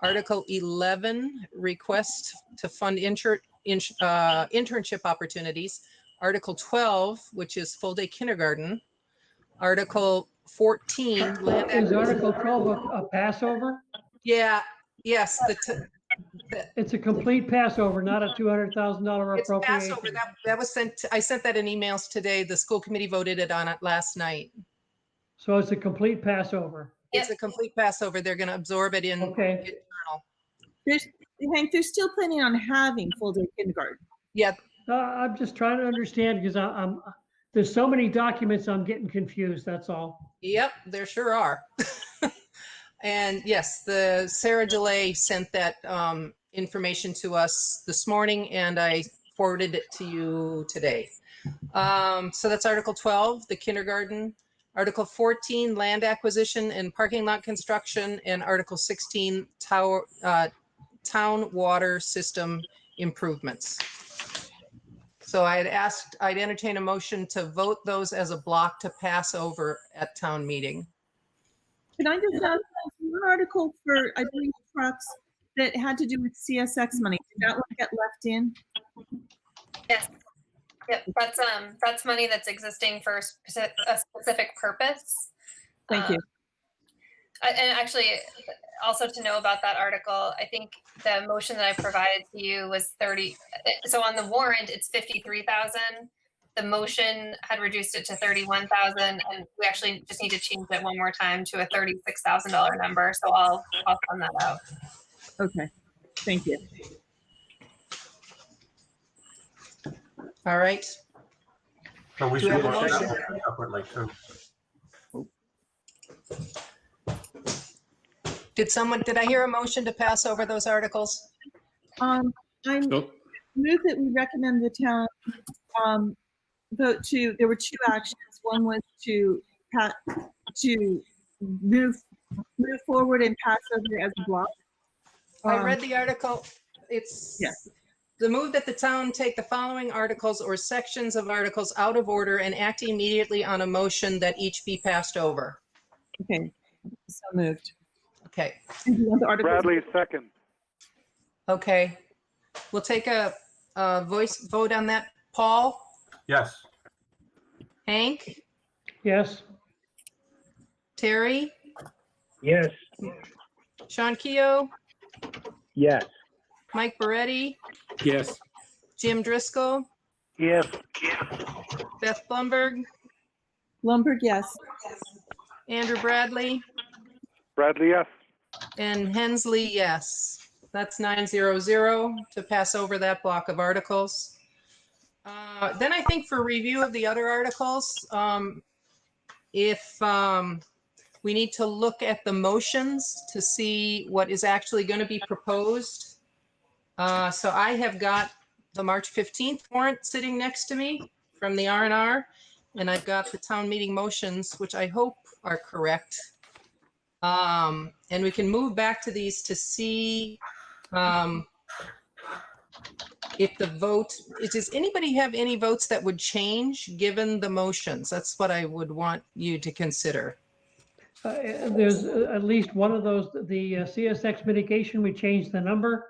Article 11, request to fund internship opportunities, Article 12, which is full-day kindergarten, Article 14. Is Article 12 a passover? Yeah, yes. It's a complete passover, not a $200,000 It's appropriation. Passover. That was sent, I sent that in emails today. The school committee voted it on it last night. So it's a complete passover. It's a complete Passover. They're going to absorb it in Okay. internal. Hank, they're still planning on having full-day kindergarten. Yeah. I'm just trying to understand because I'm there's so many documents, I'm getting confused, that's all. Yep, there sure are. And yes, the Sarah DeLay sent that information to us this morning, and I forwarded it to you today. So that's Article 12, the kindergarten. Article 14, land acquisition and parking lot construction, and Article 16, town water system improvements. So I had asked, I'd entertain a motion to vote those as a block to pass over at town meeting. Can I just ask one article for, I believe, trucks that had to do with CSX money? Did that one get left in? Yes. Yep. That's money that's existing for a specific purpose. Thank you. And actually, also to know about that article, I think the motion that I provided to you was 30. So on the warrant, it's 53,000. The motion had reduced it to 31,000, and we actually just need to change it one more time to a $36,000 number. So I'll send that out. Okay. Thank you. All right. So we Do we should have a vote motion? that separately too. Did I hear a motion to pass over those articles? I Nope. move that we recommend the town vote to, there were two actions. One was to move forward and pass over as a block. I read the article. It's Yes. the move that the town take the following articles or sections of articles out of order and act immediately on a motion that each be passed over. Okay, so moved. Okay. Do you want the articles? Bradley, second. Okay. We'll take a voice vote on that. Paul, Yes. Hank, Yes, Terry, Yes. Sean Keogh, Yes. Mike Beretti, Yes. Jim Driscoll, Yes. Beth Blumberg, Lumberg, yes. Andrew Bradley, Bradley, yes. and Hensley, yes. That's 900 to pass over that block of articles. Then I think for review of the other articles, if we need to look at the motions to see what is actually going to be proposed. So I have got the March 15th warrant sitting next to me from the R&R, and I've got the town meeting motions, which I hope are correct. And we can move back to these to see if the vote, does anybody have any votes that would change given the motions? That's what I would want you to consider. there's at least one of those, the CSX mitigation, we changed the number.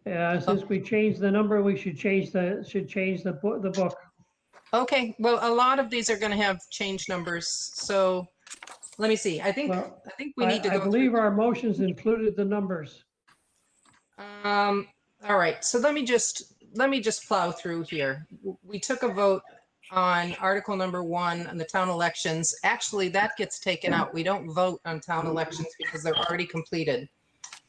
Since we changed the number, we should change the book. Okay, well, a lot of these are going to have change numbers. So let me see. I think Well, we need to I go believe through. our motions included the numbers. All right, so let me just plow through here. We took a vote on article number 1 on the town elections. Actually, that gets taken out. We don't vote on town elections because they're already completed.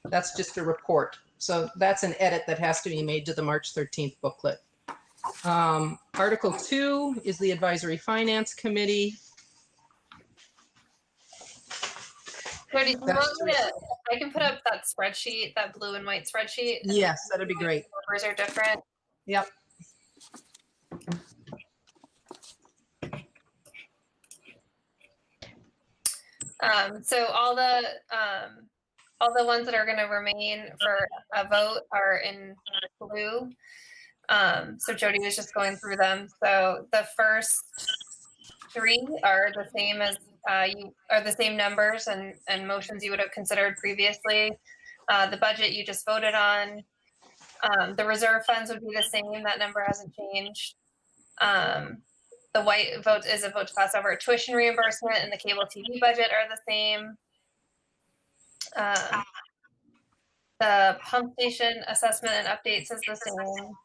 That's just a report. So that's an edit that has to be made to the March 13th booklet. Article 2 is the Advisory Finance Committee. Jody, I can put up that spreadsheet, that blue and white spreadsheet. and Yes, that'd be great. Numbers are different. Yep. So all the ones that are going to remain for a vote are in blue. So Jody was just going through them. So the first 3 are the same as the same numbers and motions you would have considered previously. The budget you just voted on. The reserve funds would be the same. That number hasn't changed. The white vote is a vote to pass over. Tuition reimbursement and the cable TV budget are the same. The pump station assessment and updates is the same.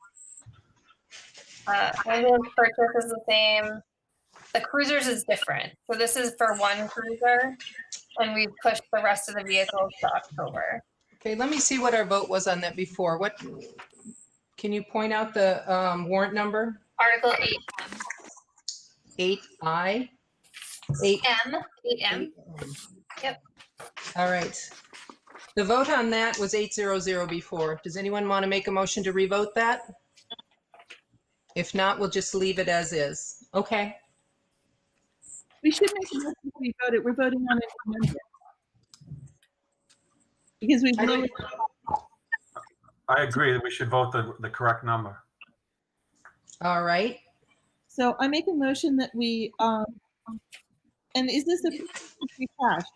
Ambulance purchase is the same. The cruisers is different. So this is for one cruiser, and we've pushed the rest of the vehicles to October. Okay, let me see what our vote was on that before. What, can you point out the warrant number? Article 8I? 8M. Yep. All right. The vote on that was 800 before. Does anyone want to make a motion to revote that? If not, we'll just leave it as is. Okay. We should make a motion before we vote it. We're voting on it amended. Because we've lowered. I agree that we should vote the correct number. All right. So I make a motion that we, and is this a free cash?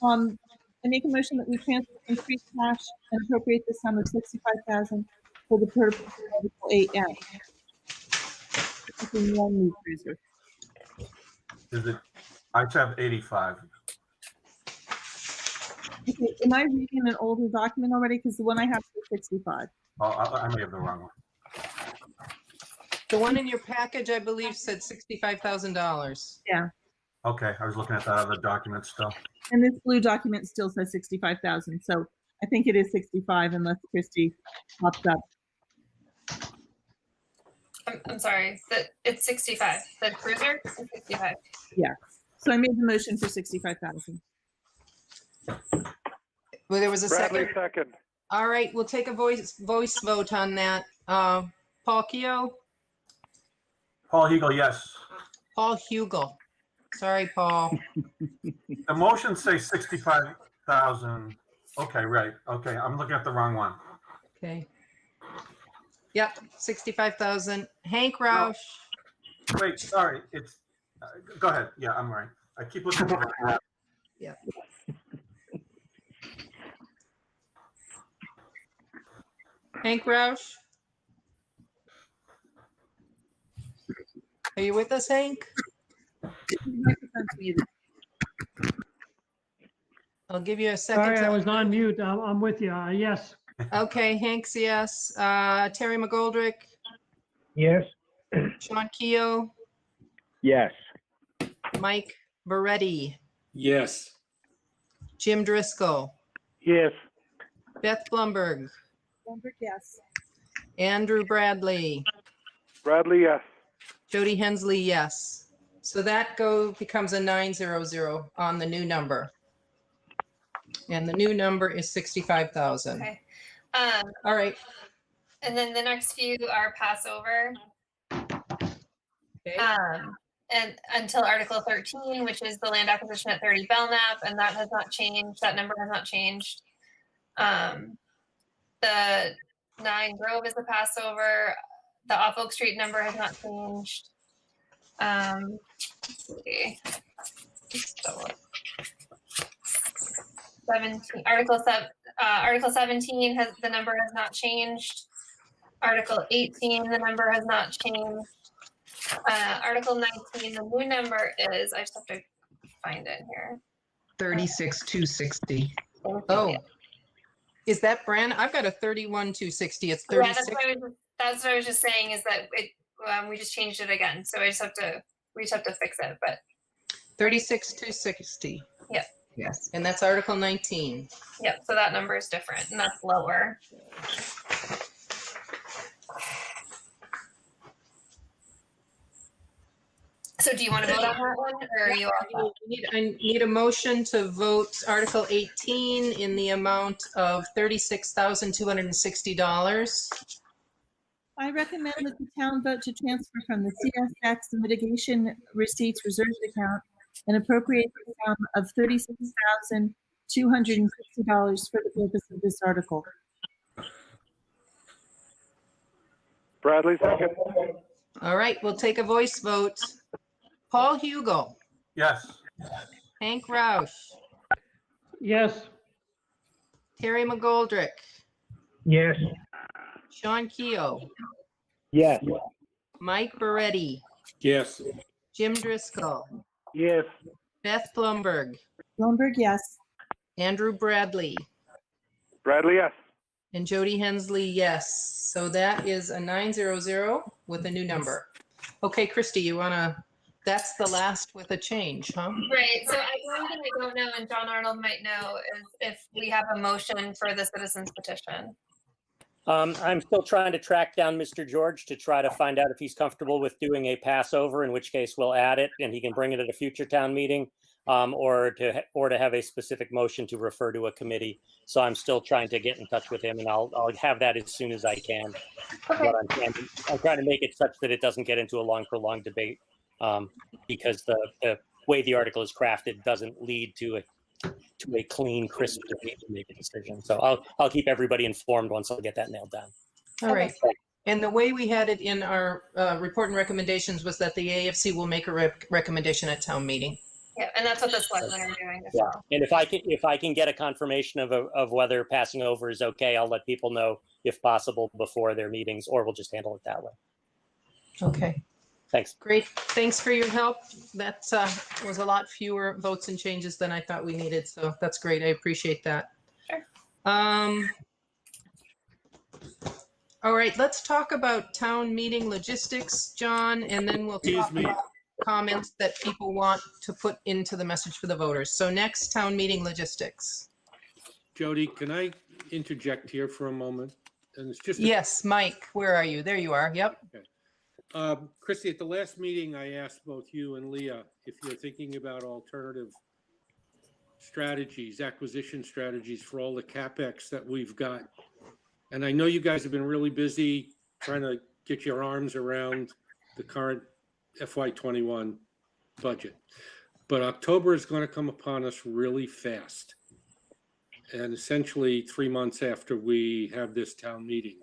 I make a motion that we transfer from free cash and appropriate the sum of $65,000 for the purpose of Article 8M. It's one new cruiser. Is it? I have 85. Okay, am I reading an older document already? Because the one I have is 65. Oh, I may have the wrong one. The one in your package, I believe, said $65,000. Yeah. Okay, I was looking at that other document still. And this blue document still says 65,000. So I think it is 65 unless Christie pops up. I'm sorry. It's 65. The cruiser is 65. Yeah. So I made the motion for 65,000. Well, there was a Bradley, second. second. All right, we'll take a voice vote on that. Paul Keough? Paul Hegel, yes. Paul Hugel. Sorry, Paul. The motion says 65,000. Okay, right. Okay, I'm looking at the wrong one. Okay. Yep, 65,000. Hank Roush? Wait, sorry. It's, go ahead. Yeah, I'm right. I keep looking at the wrong one. Yep. Hank Roush? Are you with us, Hank? Microphone's muted. I'll give you a second. Sorry, to- I was on mute. I'm with you. Yes. Okay, Hank's yes. Terry McGoldrick? Yes. Sean Keough? Yes. Mike Beretti? Yes. Jim Driscoll? Yes. Beth Blumberg? Blumberg, yes. Andrew Bradley? Bradley, yes. Jody Hensley, yes. So that becomes a 900 on the new number. And the new number is 65,000. Okay. All right. And then the next few are Passover. Okay. And until Article 13, which is the land acquisition at 30 Belknap, and that has not changed. That number has not changed. The 9 Grove is the Passover. The Off Oak Street number has not changed. Let's see. 17, Article 17 has the number has not changed. Article 18, the number has not changed. Article 19, the new number is, I just have to find it here. 36,260. Oh, is that Brand? I've got a 31,260. It's Yeah, 36. that's what I was just saying is that it we just changed it again. So we just have to fix it. But 36,260. Yeah. Yes. And that's Article 19. yeah, so that number is different and that's lower. So do you want to vote on that one or are you all I need a motion to vote Article 18 in the amount of $36,260. I recommend that the town vote to transfer from the CSX mitigation receipts reserves account and appropriate the sum of $36,260 for the purpose of this article. Bradley, second. All right, we'll take a voice vote. Paul Hugel, Yes. Hank Roush, Yes. Terry McGoldrick, Yes. Sean Keough, Yes. Mike Beretti, Yes. Jim Driscoll, Yes. Beth Blumberg, Blumberg, yes. Andrew Bradley, Bradley, yes. and Jody Hensley, yes. So that is a 900 with a new number. Okay, Christy, that's the last with a change, huh? right? So one thing I don't know, and John Arnold might know, is if we have a motion for the citizens petition. I'm still trying to track down Mr. George to try to find out if he's comfortable with doing a Passover, in which case we'll add it and he can bring it at a future town meeting, or to have a specific motion to refer to a committee. So I'm still trying to get in touch with him, and I'll have that as soon as I can. Okay. But I'm trying to make it such that it doesn't get into a prolonged debate, because the way the article is crafted doesn't lead to a clean, crisp debate to make a decision. So I'll keep everybody informed once I get that nailed down. All right. And the way we had it in our report and recommendations was that the AFC will make a recommendation at town meeting. Yeah, and that's what the selectmen are doing as well. And if I can get a confirmation of whether passing over is okay, I'll let people know if possible before their meetings, or we'll just handle it that way. Okay. Thanks. Great. Thanks for your help. That was a lot fewer votes and changes than I thought we needed. So that's great. I appreciate that. Sure. All right, let's talk about town meeting logistics, John, and then we'll talk about comments that people want to put into the message for the voters. So next, town meeting logistics. Jody, can I interject here for a moment? And it's just yes, Mike, where are you? There you are. Yep. Okay. Christy, at the last meeting, I asked both you and Leah if you're thinking about alternative strategies, acquisition strategies for all the CapEx that we've got. And I know you guys have been really busy trying to get your arms around the current FY21 budget. But October is going to come upon us really fast. And essentially 3 months after we have this town meeting,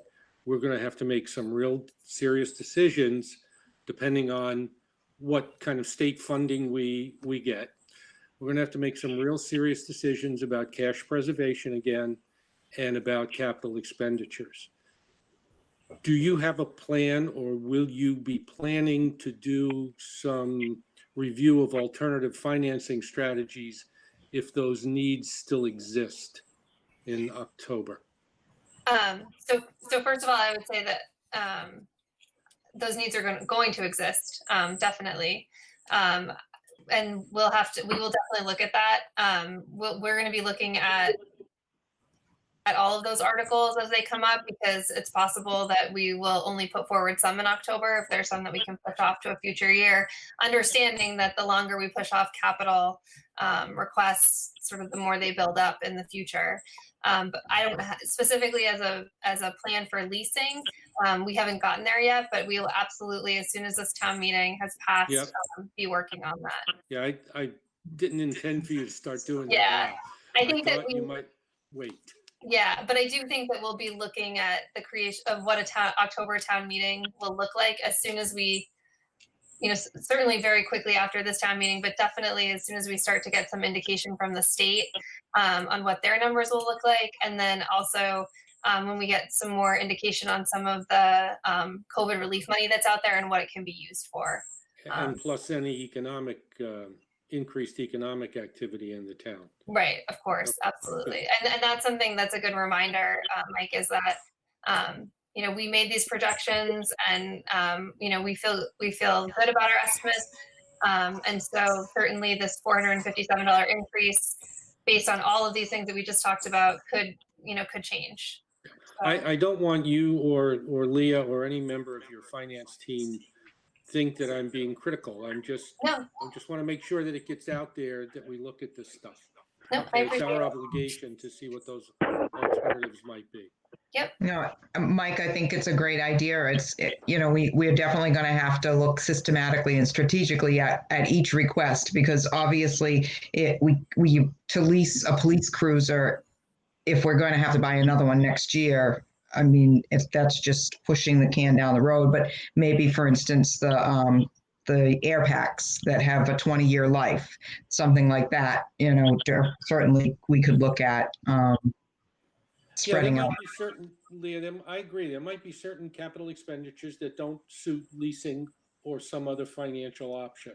we're going to have to make some real serious decisions depending on what kind of state funding we get. We're going to have to make some real serious decisions about cash preservation again and about capital expenditures. Do you have a plan, or will you be planning to do some review of alternative financing strategies if those needs still exist in October? So first of all, I would say that those needs are going to exist, definitely. And we will definitely look at that. We're going to be looking at all of those articles as they come up, because it's possible that we will only put forward some in October if there's some that we can push off to a future year, understanding that the longer we push off capital requests, sort of the more they build up in the future. But I don't specifically as a plan for leasing. We haven't gotten there yet, but we will absolutely, as soon as this town meeting has passed, Yep. Be working on that. Yeah, I didn't intend for you to start doing Yeah, that I now. think that you might wait. Yeah, but I do think that we'll be looking at the creation of what October town meeting will look like as soon as we, certainly very quickly after this town meeting, but definitely as soon as we start to get some indication from the state on what their numbers will look like. And then also when we get some more indication on some of the COVID relief money that's out there and what it can be used for. And plus any increased economic activity in the town. Right, of course, absolutely. And that's something that's a good reminder, Mike, is that, we made these projections and, we feel good about our estimates. And so certainly this $457 increase based on all of these things that we just talked about could change. So. I don't want you or Leah or any member of your finance team think that I'm being critical. I just want to make sure that it gets out there that we look at this stuff. No, okay? It's our obligation to see what those alternatives might be. Yep. No, Mike, I think it's a great idea. We're definitely going to have to look systematically and strategically at each request, because obviously we to lease a police cruiser, if we're going to have to buy another one next year, I mean, if that's just pushing the can down the road. But maybe, for instance, the air packs that have a 20-year life, something like that, certainly we could look at spreading out. Leah, I agree. There might be certain capital expenditures that don't suit leasing or some other financial option.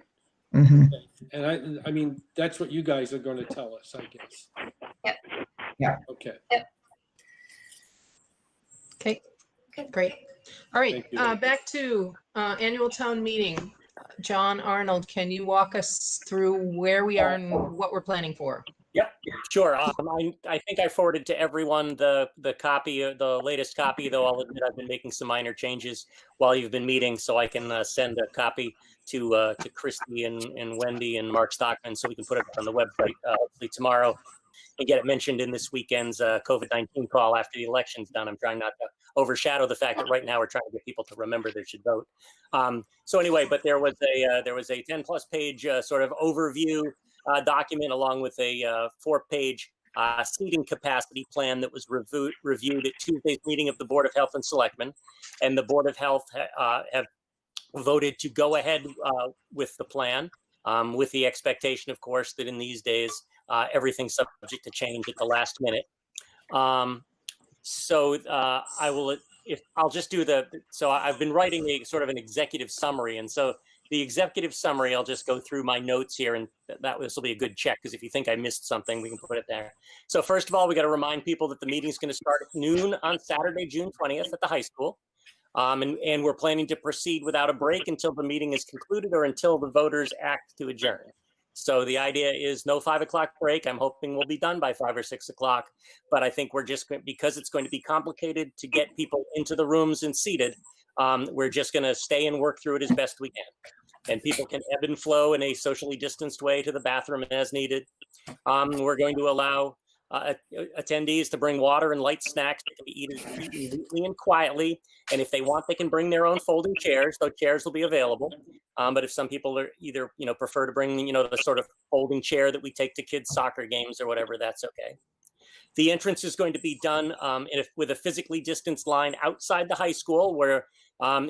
Mm-hmm. And I mean, that's what you guys are going to tell us, I guess. Yep. Yeah. Okay. Yep. Okay, great. All right, you. back to annual town meeting. John Arnold, can you walk us through where we are and what we're planning for? Yep, sure. I think I forwarded to everyone the copy, the latest copy, though I'll admit I've been making some minor changes while you've been meeting, so I can send a copy to Christy and Wendy and Mark Stockman so we can put it on the website hopefully tomorrow and get it mentioned in this weekend's COVID-19 call after the election's done. I'm trying not to overshadow the fact that right now we're trying to get people to remember they should vote. So anyway, but there was a 10+ page sort of overview document along with a 4-page seating capacity plan that was reviewed at Tuesday's meeting of the Board of Health and Selectmen. And the Board of Health have voted to go ahead with the plan with the expectation, of course, that in these days, everything's subject to change at the last minute. So I'll just do so I've been writing a sort of an executive summary. And so the executive summary, I'll just go through my notes here, and this will be a good check, because if you think I missed something, we can put it there. So first of all, we got to remind people that the meeting's going to start at noon on Saturday, June 20th at the high school. And we're planning to proceed without a break until the meeting is concluded or until the voters act to adjourn. So the idea is no 5 o'clock break. I'm hoping we'll be done by 5 or 6 o'clock, but I think we're just because it's going to be complicated to get people into the rooms and seated. We're just going to stay and work through it as best we can. and people can ebb and flow in a socially distanced way to the bathroom as needed. We're going to allow attendees to bring water and light snacks that can be eaten neatly and quietly. And if they want, they can bring their own folding chairs. Those chairs will be available. But if some people are either, prefer to bring, the sort of folding chair that we take to kids' soccer games or whatever, that's okay. The entrance is going to be done with a physically distanced line outside the high school, where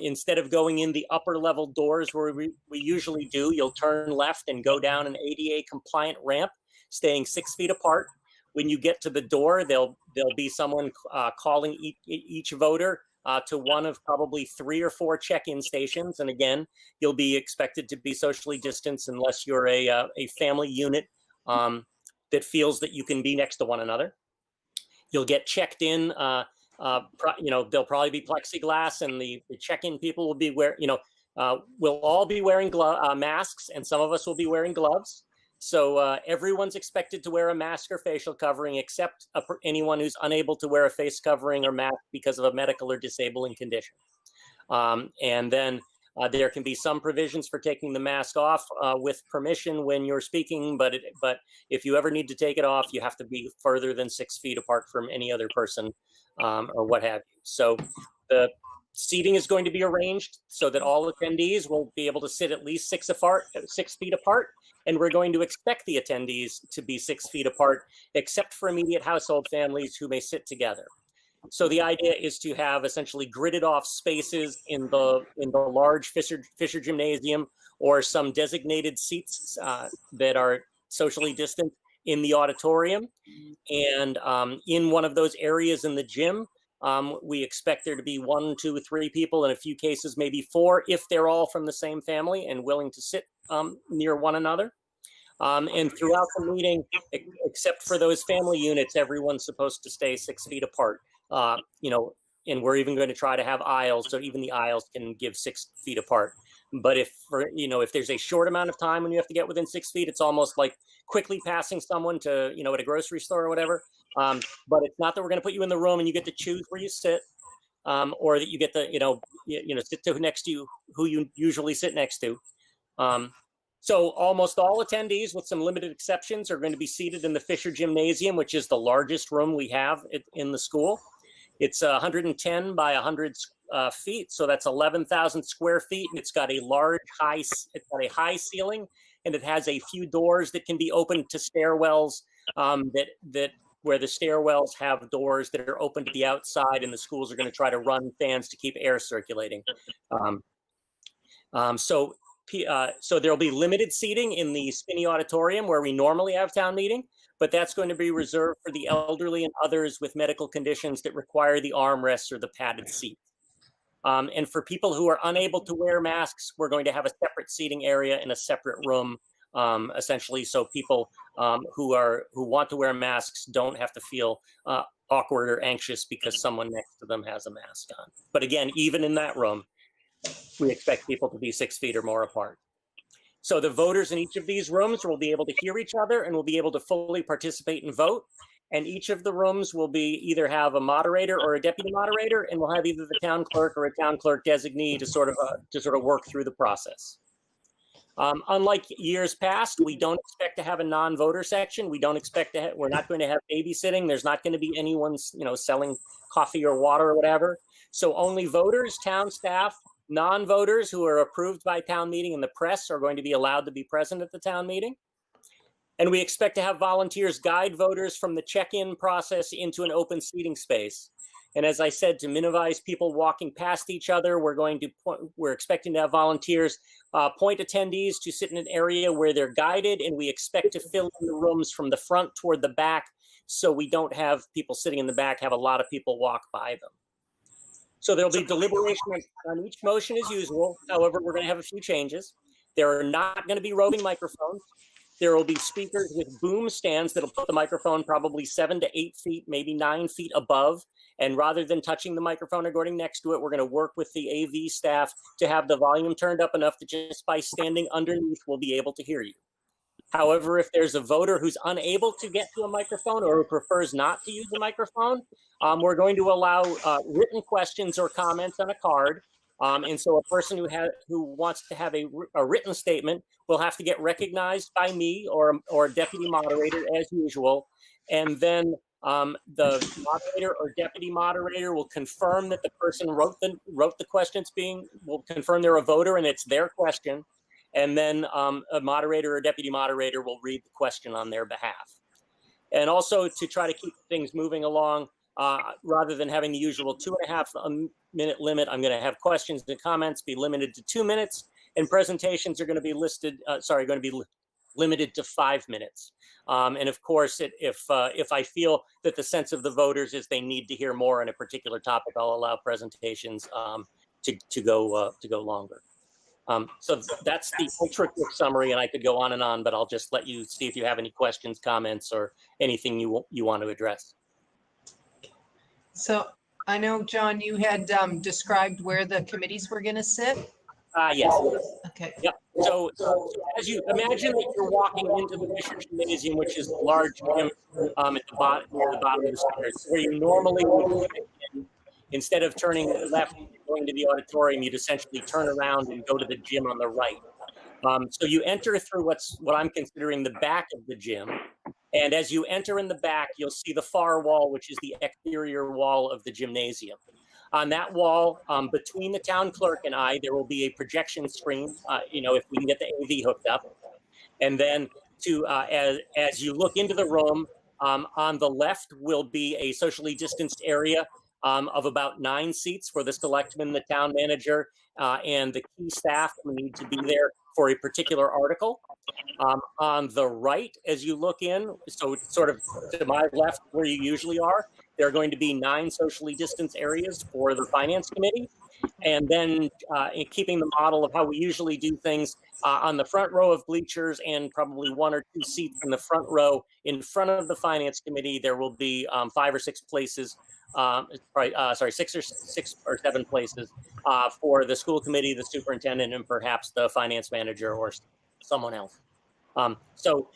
instead of going in the upper level doors where we usually do, you'll turn left and go down an ADA compliant ramp, staying 6 feet apart. When you get to the door, there'll be someone calling each voter to one of probably 3 or 4 check-in stations. And again, you'll be expected to be socially distanced unless you're a family unit that feels that you can be next to one another. You'll get checked in. There'll probably be plexiglass, and the check-in people will be we'll all be wearing masks, and some of us will be wearing gloves. So everyone's expected to wear a mask or facial covering, except anyone who's unable to wear a face covering or mask because of a medical or disabling condition. And then there can be some provisions for taking the mask off with permission when you're speaking, but if you ever need to take it off, you have to be further than 6 feet apart from any other person or what have you. So the seating is going to be arranged so that all attendees will be able to sit at least 6 feet apart. And we're going to expect the attendees to be 6 feet apart, except for immediate household families who may sit together. So the idea is to have essentially gridded off spaces in the large Fisher Gymnasium, or some designated seats that are socially distant in the auditorium. And in one of those areas in the gym, we expect there to be 1, 2, 3 people, in a few cases maybe 4, if they're all from the same family and willing to sit near one another. And throughout the meeting, except for those family units, everyone's supposed to stay 6 feet apart. And we're even going to try to have aisles, so even the aisles can give 6 feet apart. But if there's a short amount of time when you have to get within 6 feet, it's almost like quickly passing someone to, at a grocery store or whatever. But it's not that we're going to put you in the room and you get to choose where you sit, or that you get to, sit to next to you, who you usually sit next to. So almost all attendees, with some limited exceptions, are going to be seated in the Fisher Gymnasium, which is the largest room we have in the school. It's 110 by 100 feet, so that's 11,000 square feet, and it's got a high ceiling, and it has a few doors that can be opened to stairwells where the stairwells have doors that are open to the outside, and the schools are going to try to run fans to keep air circulating. So there'll be limited seating in the Spinney Auditorium where we normally have town meeting, but that's going to be reserved for the elderly and others with medical conditions that require the armrests or the padded seats. And for people who are unable to wear masks, we're going to have a separate seating area in a separate room, essentially, so people who want to wear masks don't have to feel awkward or anxious because someone next to them has a mask on. But again, even in that room, we expect people to be 6 feet or more apart. So the voters in each of these rooms will be able to hear each other and will be able to fully participate and vote. And each of the rooms will either have a moderator or a deputy moderator, and we'll have either the town clerk or a town clerk designee to sort of work through the process. Unlike years past, we don't expect to have a non-voter section. We don't expect to. We're not going to have babysitting. There's not going to be anyone, selling coffee or water or whatever. So only voters, town staff, non-voters who are approved by town meeting, and the press are going to be allowed to be present at the town meeting. And we expect to have volunteers guide voters from the check-in process into an open seating space. And as I said, to minimize people walking past each other, we're expecting to have volunteers point attendees to sit in an area where they're guided, and we expect to fill in the rooms from the front toward the back, so we don't have people sitting in the back have a lot of people walk by them. So there'll be deliberation on each motion as usual. However, we're going to have a few changes. There are not going to be roving microphones. There will be speakers with boom stands that'll put the microphone probably 7 to 8 feet, maybe 9 feet above. And rather than touching the microphone or going next to it, we're going to work with the AV staff to have the volume turned up enough that just by standing underneath, we'll be able to hear you. However, if there's a voter who's unable to get to a microphone or who prefers not to use a microphone, we're going to allow written questions or comments on a card And so a person who wants to have a written statement will have to get recognized by me or a deputy moderator as usual. And then the moderator or deputy moderator will confirm that the person wrote the question. Will confirm they're a voter and it's their question. And then a moderator or deputy moderator will read the question on their behalf. And also to try to keep things moving along, rather than having the usual 2.5 minute limit, I'm going to have questions and comments be limited to 2 minutes, and presentations are going to be limited to 5 minutes. And of course, if I feel that the sense of the voters is they need to hear more on a particular topic, I'll allow presentations to go longer. So that's the ultra quick summary, and I could go on and on, but I'll just let you see if you have any questions, comments, or anything you want to address. So I know, John, you had described where the committees were going to sit. Yes. Okay. Yep. So as you imagine that you're walking into the Fisher Gymnasium, which is a large gym at the bottom, near the bottom of the stairs, where you normally would, instead of turning left and going to the auditorium, you'd essentially turn around and go to the gym on the right. So you enter through what I'm considering the back of the gym. And as you enter in the back, you'll see the far wall, which is the exterior wall of the gymnasium. On that wall, between the town clerk and I, there will be a projection screen, if we can get the AV hooked up. And then as you look into the room, on the left will be a socially distanced area of about 9 seats for the selectman, the town manager, and the key staff who need to be there for a particular article. On the right, as you look in, so sort of to my left where you usually are, there are going to be 9 socially distanced areas for the finance committee. And then in keeping the model of how we usually do things, on the front row of bleachers and probably 1 or 2 seats in the front row in front of the finance committee, there will be 5 or 6 places, 6 or 7 places for the school committee, the superintendent, and perhaps the finance manager or someone else. So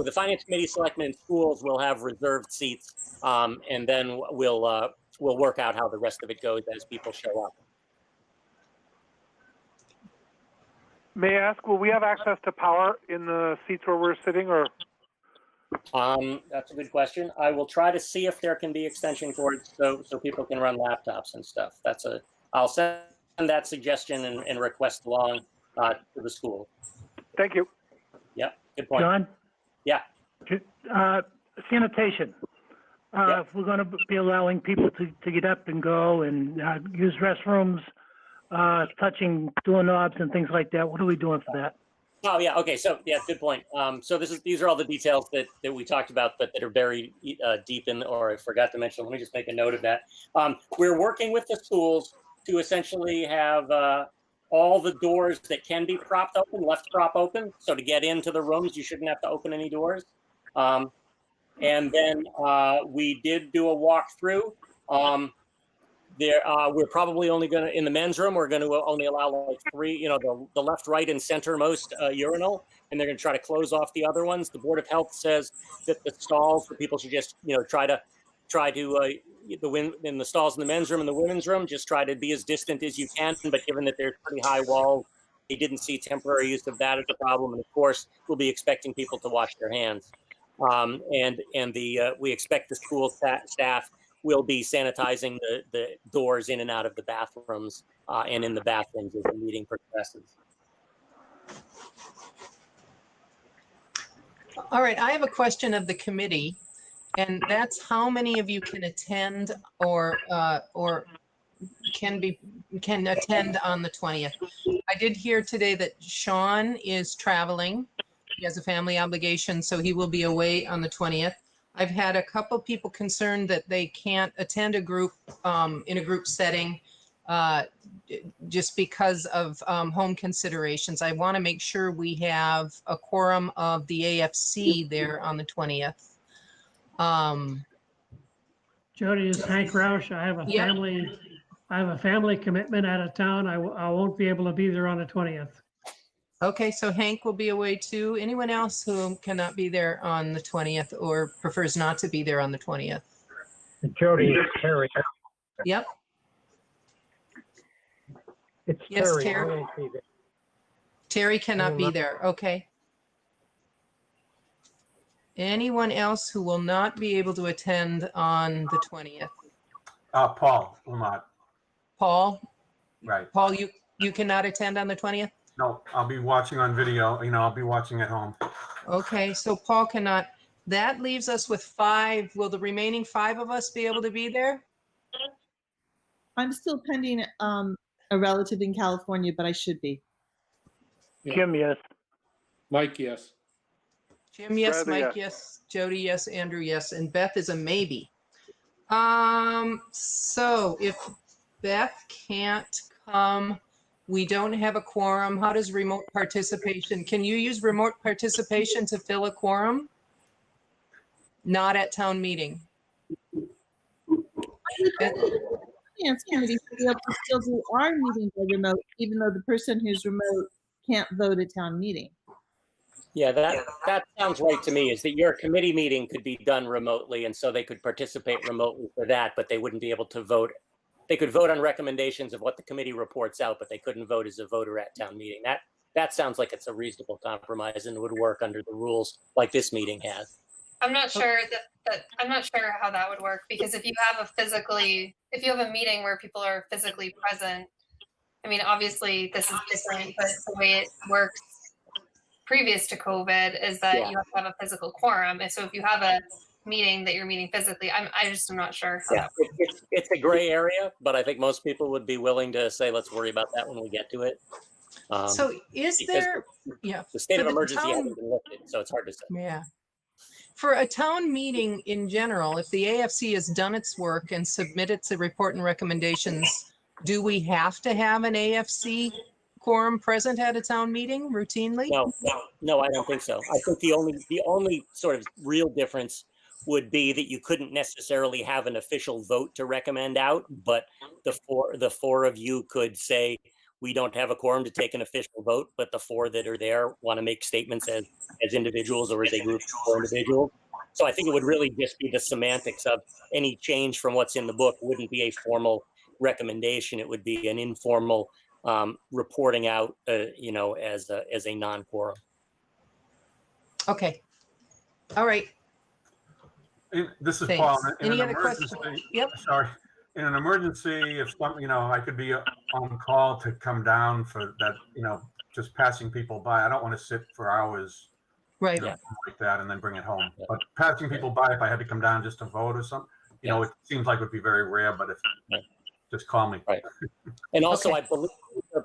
the finance committee, selectmen, and schools will have reserved seats, and then we'll work out how the rest of it goes as people show up. May I ask, will we have access to power in the seats where we're sitting, or? That's a good question. I will try to see if there can be extension cords so people can run laptops and stuff. I'll send that suggestion and request along to the school. Thank you. Yep, good point. John? Yeah. Sanitation. If we're going to be allowing people to get up and go and use restrooms, touching doorknobs and things like that, what are we doing for that? Oh, yeah. Okay. So, yeah, good point. So these are all the details that we talked about, but that are buried deep in, or I forgot to mention. Let me just make a note of that. We're working with the schools to essentially have all the doors that can be propped open, left prop open. So to get into the rooms, you shouldn't have to open any doors. And then we did do a walkthrough. We're probably only going to, in the men's room, we're going to only allow like 3, the left, right, and centermost urinal, and they're going to try to close off the other ones. The Board of Health says that the stalls, for people should just, try to in the stalls in the men's room and the women's room, just try to be as distant as you can. But given that there's pretty high walls, they didn't see temporary use of that as a problem. And of course, we'll be expecting people to wash their hands. We expect the school staff will be sanitizing the doors in and out of the bathrooms and in the bathrooms as the meeting progresses. All right, I have a question of the committee, and that's how many of you can attend or can attend on the 20th. I did hear today that Sean is traveling. He has a family obligation, so he will be away on the 20th. I've had a couple people concerned that they can't attend a group in a group setting just because of home considerations. I want to make sure we have a quorum of the AFC there on the 20th. Jody, is Hank Roush. I have a family commitment out of town. I won't be able to be there on the 20th. Okay, so Hank will be away too. Anyone else who cannot be there on the 20th or prefers not to be there on the 20th? Jody, it's Terry. Yep. It's Yes, Terry. Terry. I won't be there. Terry cannot will be not- there. Okay. Anyone else who will not be able to attend on the 20th? Paul Lamont. Paul? Right. Paul, you cannot attend on the 20th? No, I'll be watching on video. I'll be watching at home. Okay, so Paul cannot. That leaves us with 5. Will the remaining 5 of us be able to be there? I'm still pending a relative in California, but I should be. Jim, yes. Mike, yes. Jim, yes. Bradley, Mike, yes. Jody, yes. Andrew, yes. And Beth is a maybe. So if Beth can't come, we don't have a quorum. How does remote participation? Can you use remote participation to fill a quorum? Not at town meeting. Finance committee should be able to still do our meeting by remote, even though the person who's remote can't vote at town meeting. Yeah, that sounds right to me, is that your committee meeting could be done remotely, and so they could participate remotely for that, but they wouldn't be able to vote. They could vote on recommendations of what the committee reports out, but they couldn't vote as a voter at town meeting. That sounds like it's a reasonable compromise and would work under the rules like this meeting has. I'm not sure that I'm not sure how that would work, because if you have a meeting where people are physically present, I mean, obviously this is different, but the way it works previous to COVID is that you have to have a physical quorum. And so if you have a meeting that you're meeting physically, I'm not sure how that works. It's a gray area, but I think most people would be willing to say, let's worry about that when we get to it. So is there, the state of for the emergency town- hasn't been lifted, so it's hard to say. Yeah. For a town meeting in general, if the AFC has done its work and submitted its report and recommendations, do we have to have an AFC quorum present at a town meeting routinely? No, I don't think so. I think the only sort of real difference would be that you couldn't necessarily have an official vote to recommend out, but the four of you could say, we don't have a quorum to take an official vote, but the 4 that are there want to make statements as individuals or as a group or individuals. So I think it would really just be the semantics of any change from what's in the book wouldn't be a formal recommendation. It would be an informal reporting out, as a non-quorum. Okay. All right. This is Thanks. Paul. In Any an other questions? emergency, Yep. sorry. In an emergency, if I could be on call to come down for that, just passing people by. I don't want to sit for hours, Right. like that and then bring it home. But passing people by, if I had to come down just to vote or something, it seems like it would be very rare. But if just call me. Right. And also, Okay. I believe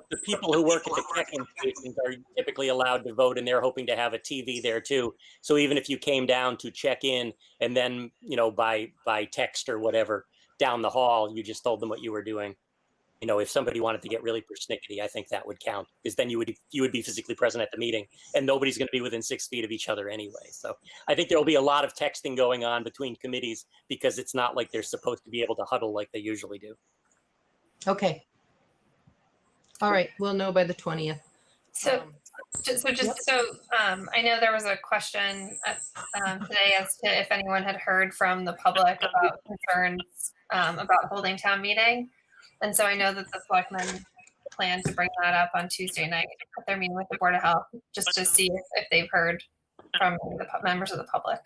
the people who work at the check-in stations are typically allowed to vote, and they're hoping to have a TV there too. So even if you came down to check in and then, by text or whatever down the hall, you just told them what you were doing. If somebody wanted to get really persnickety, I think that would count, because then you would be physically present at the meeting, and nobody's going to be within 6 feet of each other anyway. So I think there will be a lot of texting going on between committees, because it's not like they're supposed to be able to huddle like they usually do. Okay. All right. We'll know by the 20th. So I know there was a question today as to if anyone had heard from the public about concerns about holding town meeting. And so I know that the selectmen plan to bring that up on Tuesday night at their meeting with the Board of Health, just to see if they've heard from the members of the public.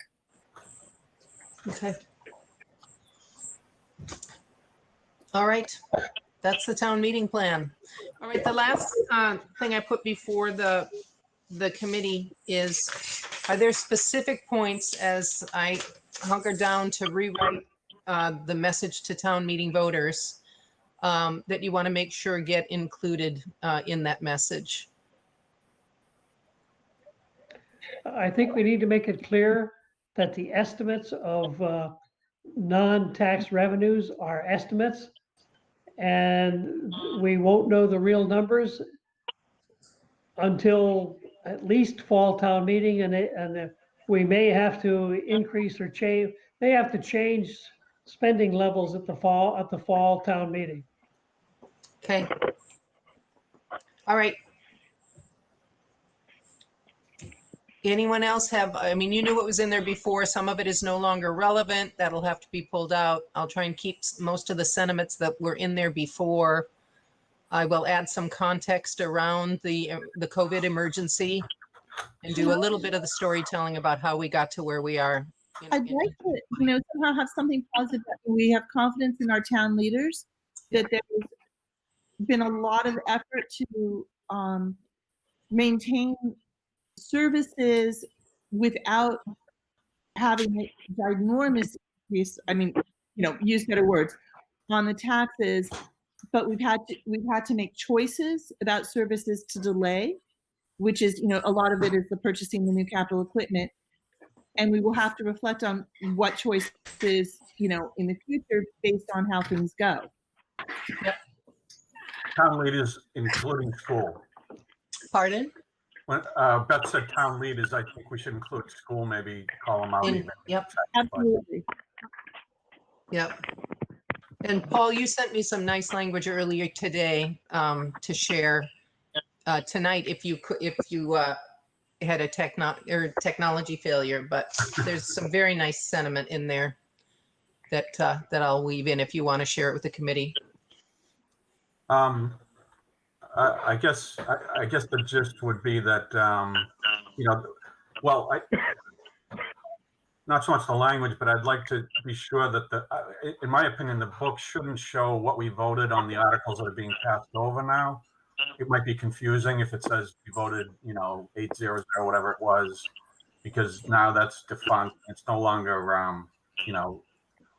Okay. All right. That's the town meeting plan. All right. The last thing I put before the committee is, are there specific points as I hunker down to rewrite the message to town meeting voters that you want to make sure get included in that message? I think we need to make it clear that the estimates of non-tax revenues are estimates, and we won't know the real numbers until at least fall town meeting, and we may have to increase or change, may have to change spending levels at the fall town meeting. Okay. All right. Anyone else have, I mean, you knew what was in there before. Some of it is no longer relevant. That'll have to be pulled out. I'll try and keep most of the sentiments that were in there before. I will add some context around the COVID emergency and do a little bit of the storytelling about how we got to where we are. I'd like to, somehow have something positive that we have confidence in our town leaders, that there's been a lot of effort to maintain services without having a ginormous increase. I mean, use better words on the taxes, but we've had to make choices about services to delay, which is, a lot of it is the purchasing the new capital equipment. And we will have to reflect on what choices, in the future based on how things go. Yep. Town leaders, including school. Pardon? When Beth said town leaders, I think we should include school, maybe call them out. Even. Yep. Absolutely. Yep. And Paul, you sent me some nice language earlier today to share tonight if you had a technology failure, but there's some very nice sentiment in there that I'll weave in if you want to share it with the committee. I guess the gist would be that not so much the language, but I'd like to be sure that in my opinion, the book shouldn't show what we voted on the articles that are being passed over now. It might be confusing if it says we voted, 800, whatever it was, because now that's defunct. It's no longer,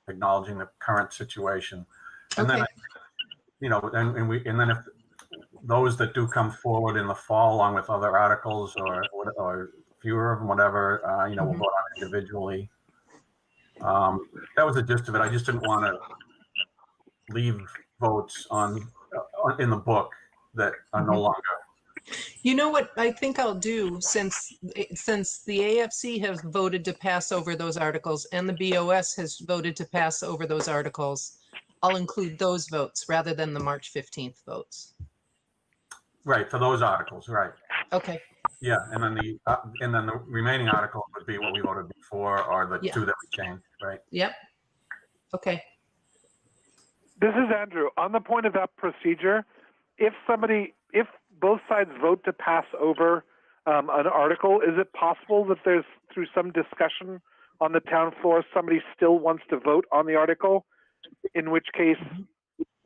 acknowledging the current situation. And Okay. then, and then if those that do come forward in the fall, along with other articles or fewer of them, whatever, we'll vote on it individually. That was the gist of it. I just didn't want to leave votes in the book that are no longer. You know what I think I'll do, since the AFC has voted to pass over those articles and the BOS has voted to pass over those articles, I'll include those votes rather than the March 15th votes. Right, for those articles, right. Okay. Yeah, and then the remaining article would be what we voted before, or the two that we changed, right? Yep. Okay. This is Andrew. On the point of that procedure, if both sides vote to pass over an article, is it possible that there's, through some discussion on the town floor, somebody still wants to vote on the article, in which case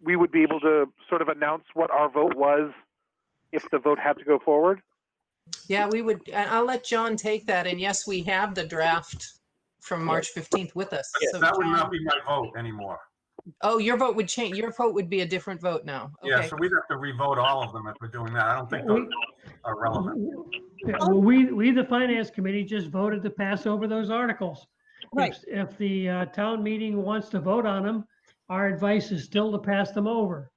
we would be able to sort of announce what our vote was if the vote had to go forward? Yeah, we would. I'll let John take that. And yes, we have the draft from March 15th with us. Yeah, So that would John, not be my vote anymore. oh, your vote would change. Your vote would be a different vote now. Okay. Yeah, so we'd have to revote all of them if we're doing that. I don't think those are relevant. Yeah, well, we, the finance committee, just voted to pass over those articles. Right. If the town meeting wants to vote on them, our advice is still to pass them over.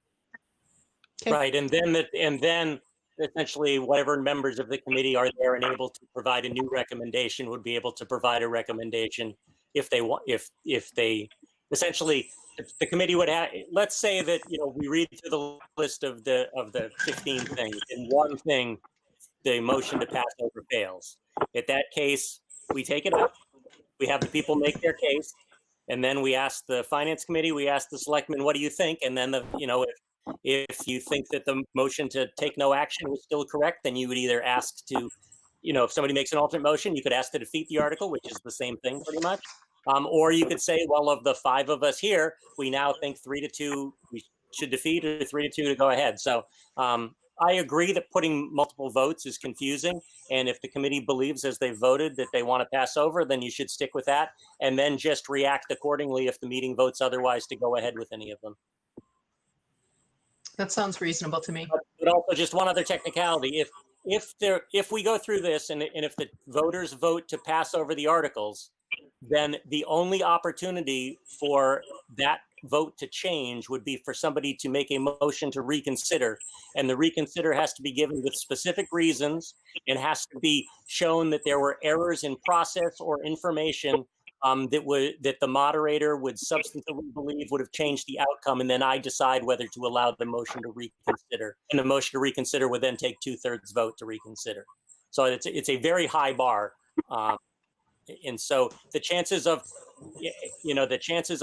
Okay. Right, and then essentially whatever members of the committee are there and able to provide a new recommendation would be able to provide a recommendation if they want, if they essentially the committee would have, let's say that, we read through the list of the 15 things, and one thing, the motion to pass over fails. In that case, we take it up, we have the people make their case, and then we ask the finance committee, we ask the selectmen, what do you think? And then if you think that the motion to take no action was still correct, then you would either ask to, if somebody makes an alternate motion, you could ask to defeat the article, which is the same thing pretty much. Or you could say, well, of the 5 of us here, we now think 3-2 we should defeat, or 3-2 to go ahead. So I agree that putting multiple votes is confusing. And if the committee believes, as they voted, that they want to pass over, then you should stick with that, and then just react accordingly if the meeting votes otherwise to go ahead with any of them. That sounds reasonable to me. But also, just one other technicality: if we go through this and if the voters vote to pass over the articles, then the only opportunity for that vote to change would be for somebody to make a motion to reconsider, and the reconsider has to be given with specific reasons and has to be shown that there were errors in process or information that the moderator would substantively believe would have changed the outcome, and then I decide whether to allow the motion to reconsider. And the motion to reconsider would then take 2/3 vote to reconsider. So it's a very high bar, and so the chances of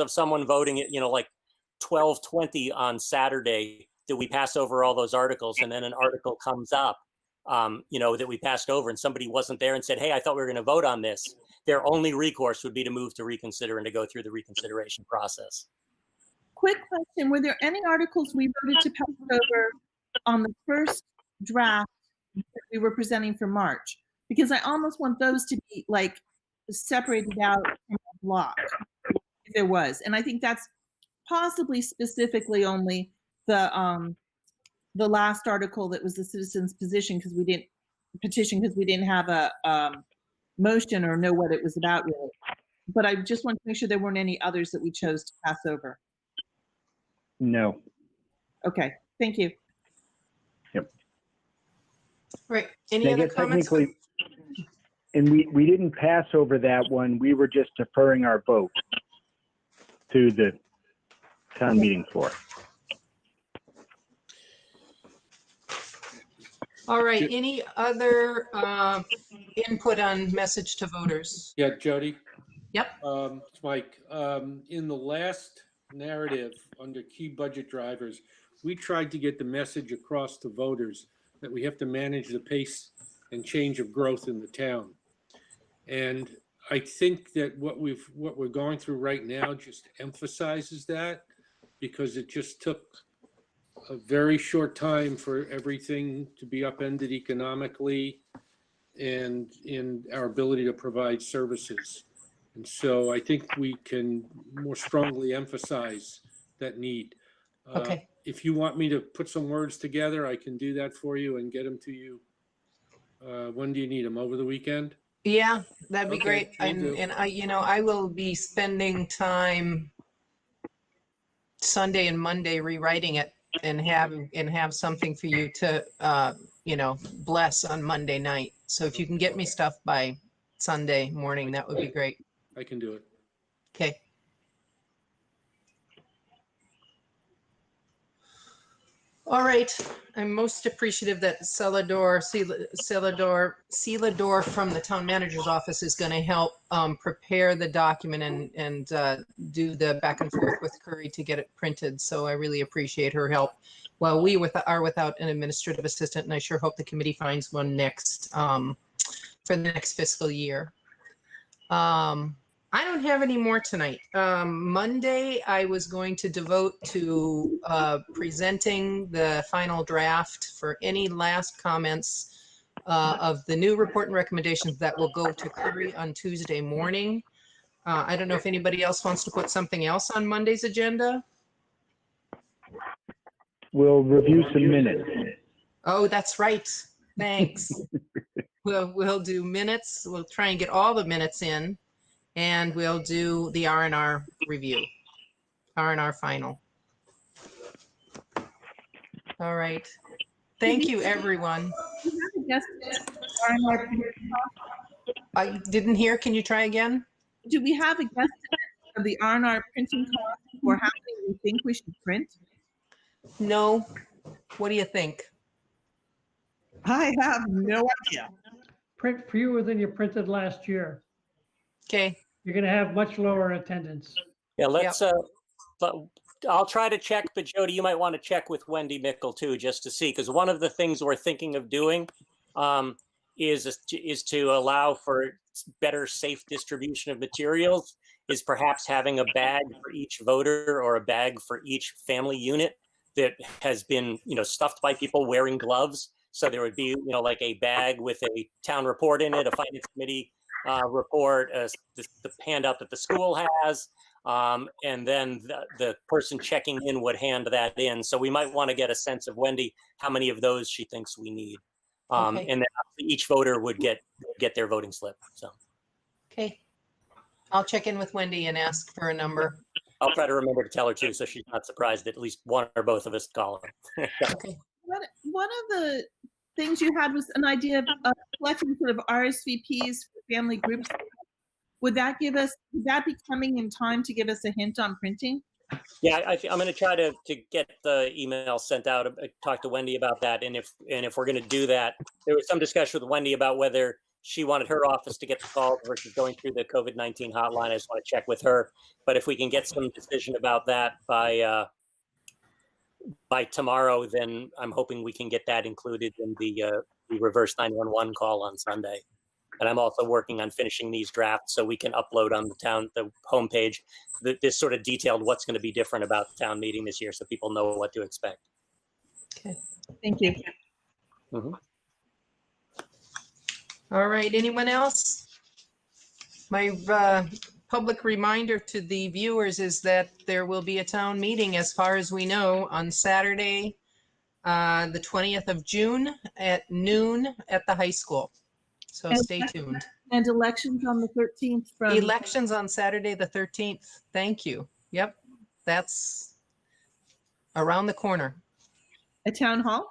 someone voting at like 12:20 on Saturday, do we pass over all those articles and then an article comes up, that we passed over and somebody wasn't there and said, hey, I thought we were going to vote on this. Their only recourse would be to move to reconsider and to go through the reconsideration process. Quick question, were there any articles we voted to pass over on the first draft that we were presenting for March? Because I almost want those to be like separated out from a block, if there was. And I think that's possibly specifically only the last article that was the citizens' petition, because we didn't have a motion or know what it was about really. But I just want to make sure there weren't any others that we chose to pass over. No. Okay, thank you. Yep. Right. Any other comments? Technically, and we didn't pass over that one. We were just deferring our vote to the town meeting floor. All right. Any other input on message to voters? Yeah, Jody? Yep. It's Mike. In the last narrative under key budget drivers, we tried to get the message across to voters that we have to manage the pace and change of growth in the town. And I think that what we're going through right now just emphasizes that, because it just took a very short time for everything to be upended economically and in our ability to provide services. And so I think we can more strongly emphasize that need. Okay. If you want me to put some words together, I can do that for you and get them to you. When do you need them? Over the weekend? Yeah, that'd be Okay, great. will do. And I will be spending time Sunday and Monday rewriting it and have something for you to bless on Monday night. So if you can get me stuff by Sunday morning, that would be great. I can do it. Okay. All right. I'm most appreciative that Celador from the town manager's office is going to help prepare the document and do the back and forth with Curry to get it printed. So I really appreciate her help. Well, we are without an administrative assistant, and I sure hope the committee finds one next for the next fiscal year. I don't have any more tonight. Monday, I was going to devote to presenting the final draft for any last comments of the new report and recommendations that will go to Curry on Tuesday morning. I don't know if anybody else wants to put something else on Monday's agenda. We'll review some minutes. Oh, that's right. Thanks. We'll do minutes. We'll try and get all the minutes in. And we'll do the R&R review, R&R final. All right. Thank you, everyone. I didn't hear. Can you try again? Do we have a guesstimate of the R&R printing cost, or how many we think we should print? No. What do you think? I have no idea. Print fewer than you printed last year. Okay. You're going to have much lower attendance. Yeah, I'll try to check, but Jody, you might want to check with Wendy Mickle too, just to see, because one of the things we're thinking of doing is to allow for better, safe distribution of materials, is perhaps having a bag for each voter or a bag for each family unit that has been, stuffed by people wearing gloves. So there would be, like a bag with a town report in it, a finance committee report, the handout that the school has, and then the person checking in would hand that in. So we might want to get a sense of Wendy, how many of those she thinks we need. Okay. And then each voter would get their voting slip. So. Okay. I'll check in with Wendy and ask for a number. I'll try to remember to tell her too, so she's not surprised that at least one or both of us call her. Okay. One of the things you had was an idea of collecting sort of RSVPs for family groups. Would that be coming in time to give us a hint on printing? Yeah, I'm going to try to get the email sent out, talk to Wendy about that. And if we're going to do that, there was some discussion with Wendy about whether she wanted her office to get the call versus going through the COVID-19 hotline. I just want to check with her. But if we can get some decision about that by by tomorrow, then I'm hoping we can get that included in the reverse 911 call on Sunday. And I'm also working on finishing these drafts so we can upload on the homepage, this sort of detailed what's going to be different about the town meeting this year so people know what to expect. Okay. Thank you. Mm-hmm. All right, anyone else? My public reminder to the viewers is that there will be a town meeting, as far as we know, on Saturday, the 20th of June at noon at the high school. So And stay tuned. And elections on the 13th from. Elections on Saturday, the 13th. Thank you. Yep, that's around the corner. A town hall?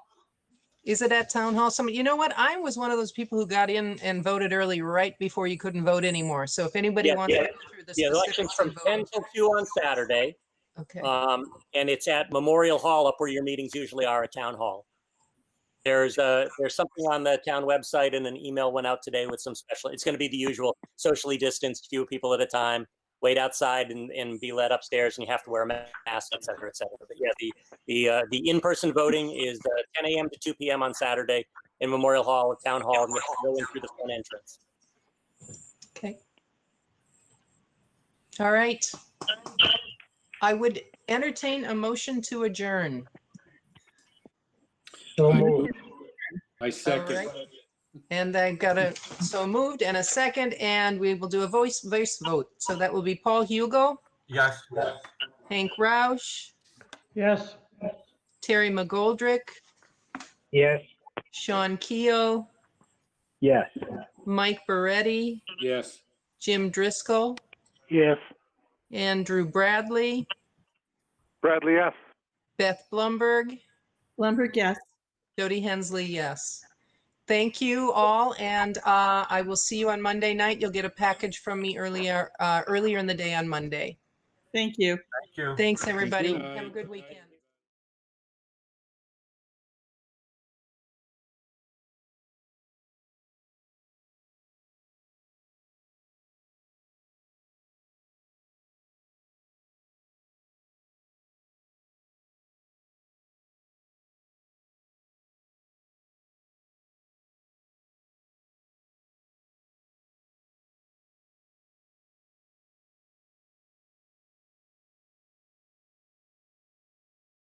Is it at town hall? You know what? I was one of those people who got in and voted early right before you couldn't vote anymore. So if anybody wants to go through the election's specifics from of 10 voting. till 2 on Saturday. Okay. And it's at Memorial Hall, up where your meetings usually are at Town Hall. There's something on the town website, and an email went out today with some special. It's going to be the usual socially distanced, few people at a time. Wait outside and be led upstairs, and you have to wear a mask, et cetera, et cetera. But yeah, the in-person voting is 10 a.m. to 2 p.m. on Saturday in Memorial Hall at Town Hall, and you have to go in through the front entrance. Okay. All right. I would entertain a motion to adjourn. So moved. I second. All right. And I got a so moved and a second, and we will do a voice vote. So that will be Paul Hugo, Yes. Hank Roush, Yes. Terry McGoldrick, Yes. Sean Keogh, Yes. Mike Beretti, Yes. Jim Driscoll, Yes. Andrew Bradley, Bradley, yes. Beth Blumberg, Blumberg, yes. Jody Hensley, yes. Thank you all, and I will see you on Monday night. You'll get a package from me earlier in the day on Monday. Thank you. Thank you. Thanks, everybody. Good night. Have a good weekend.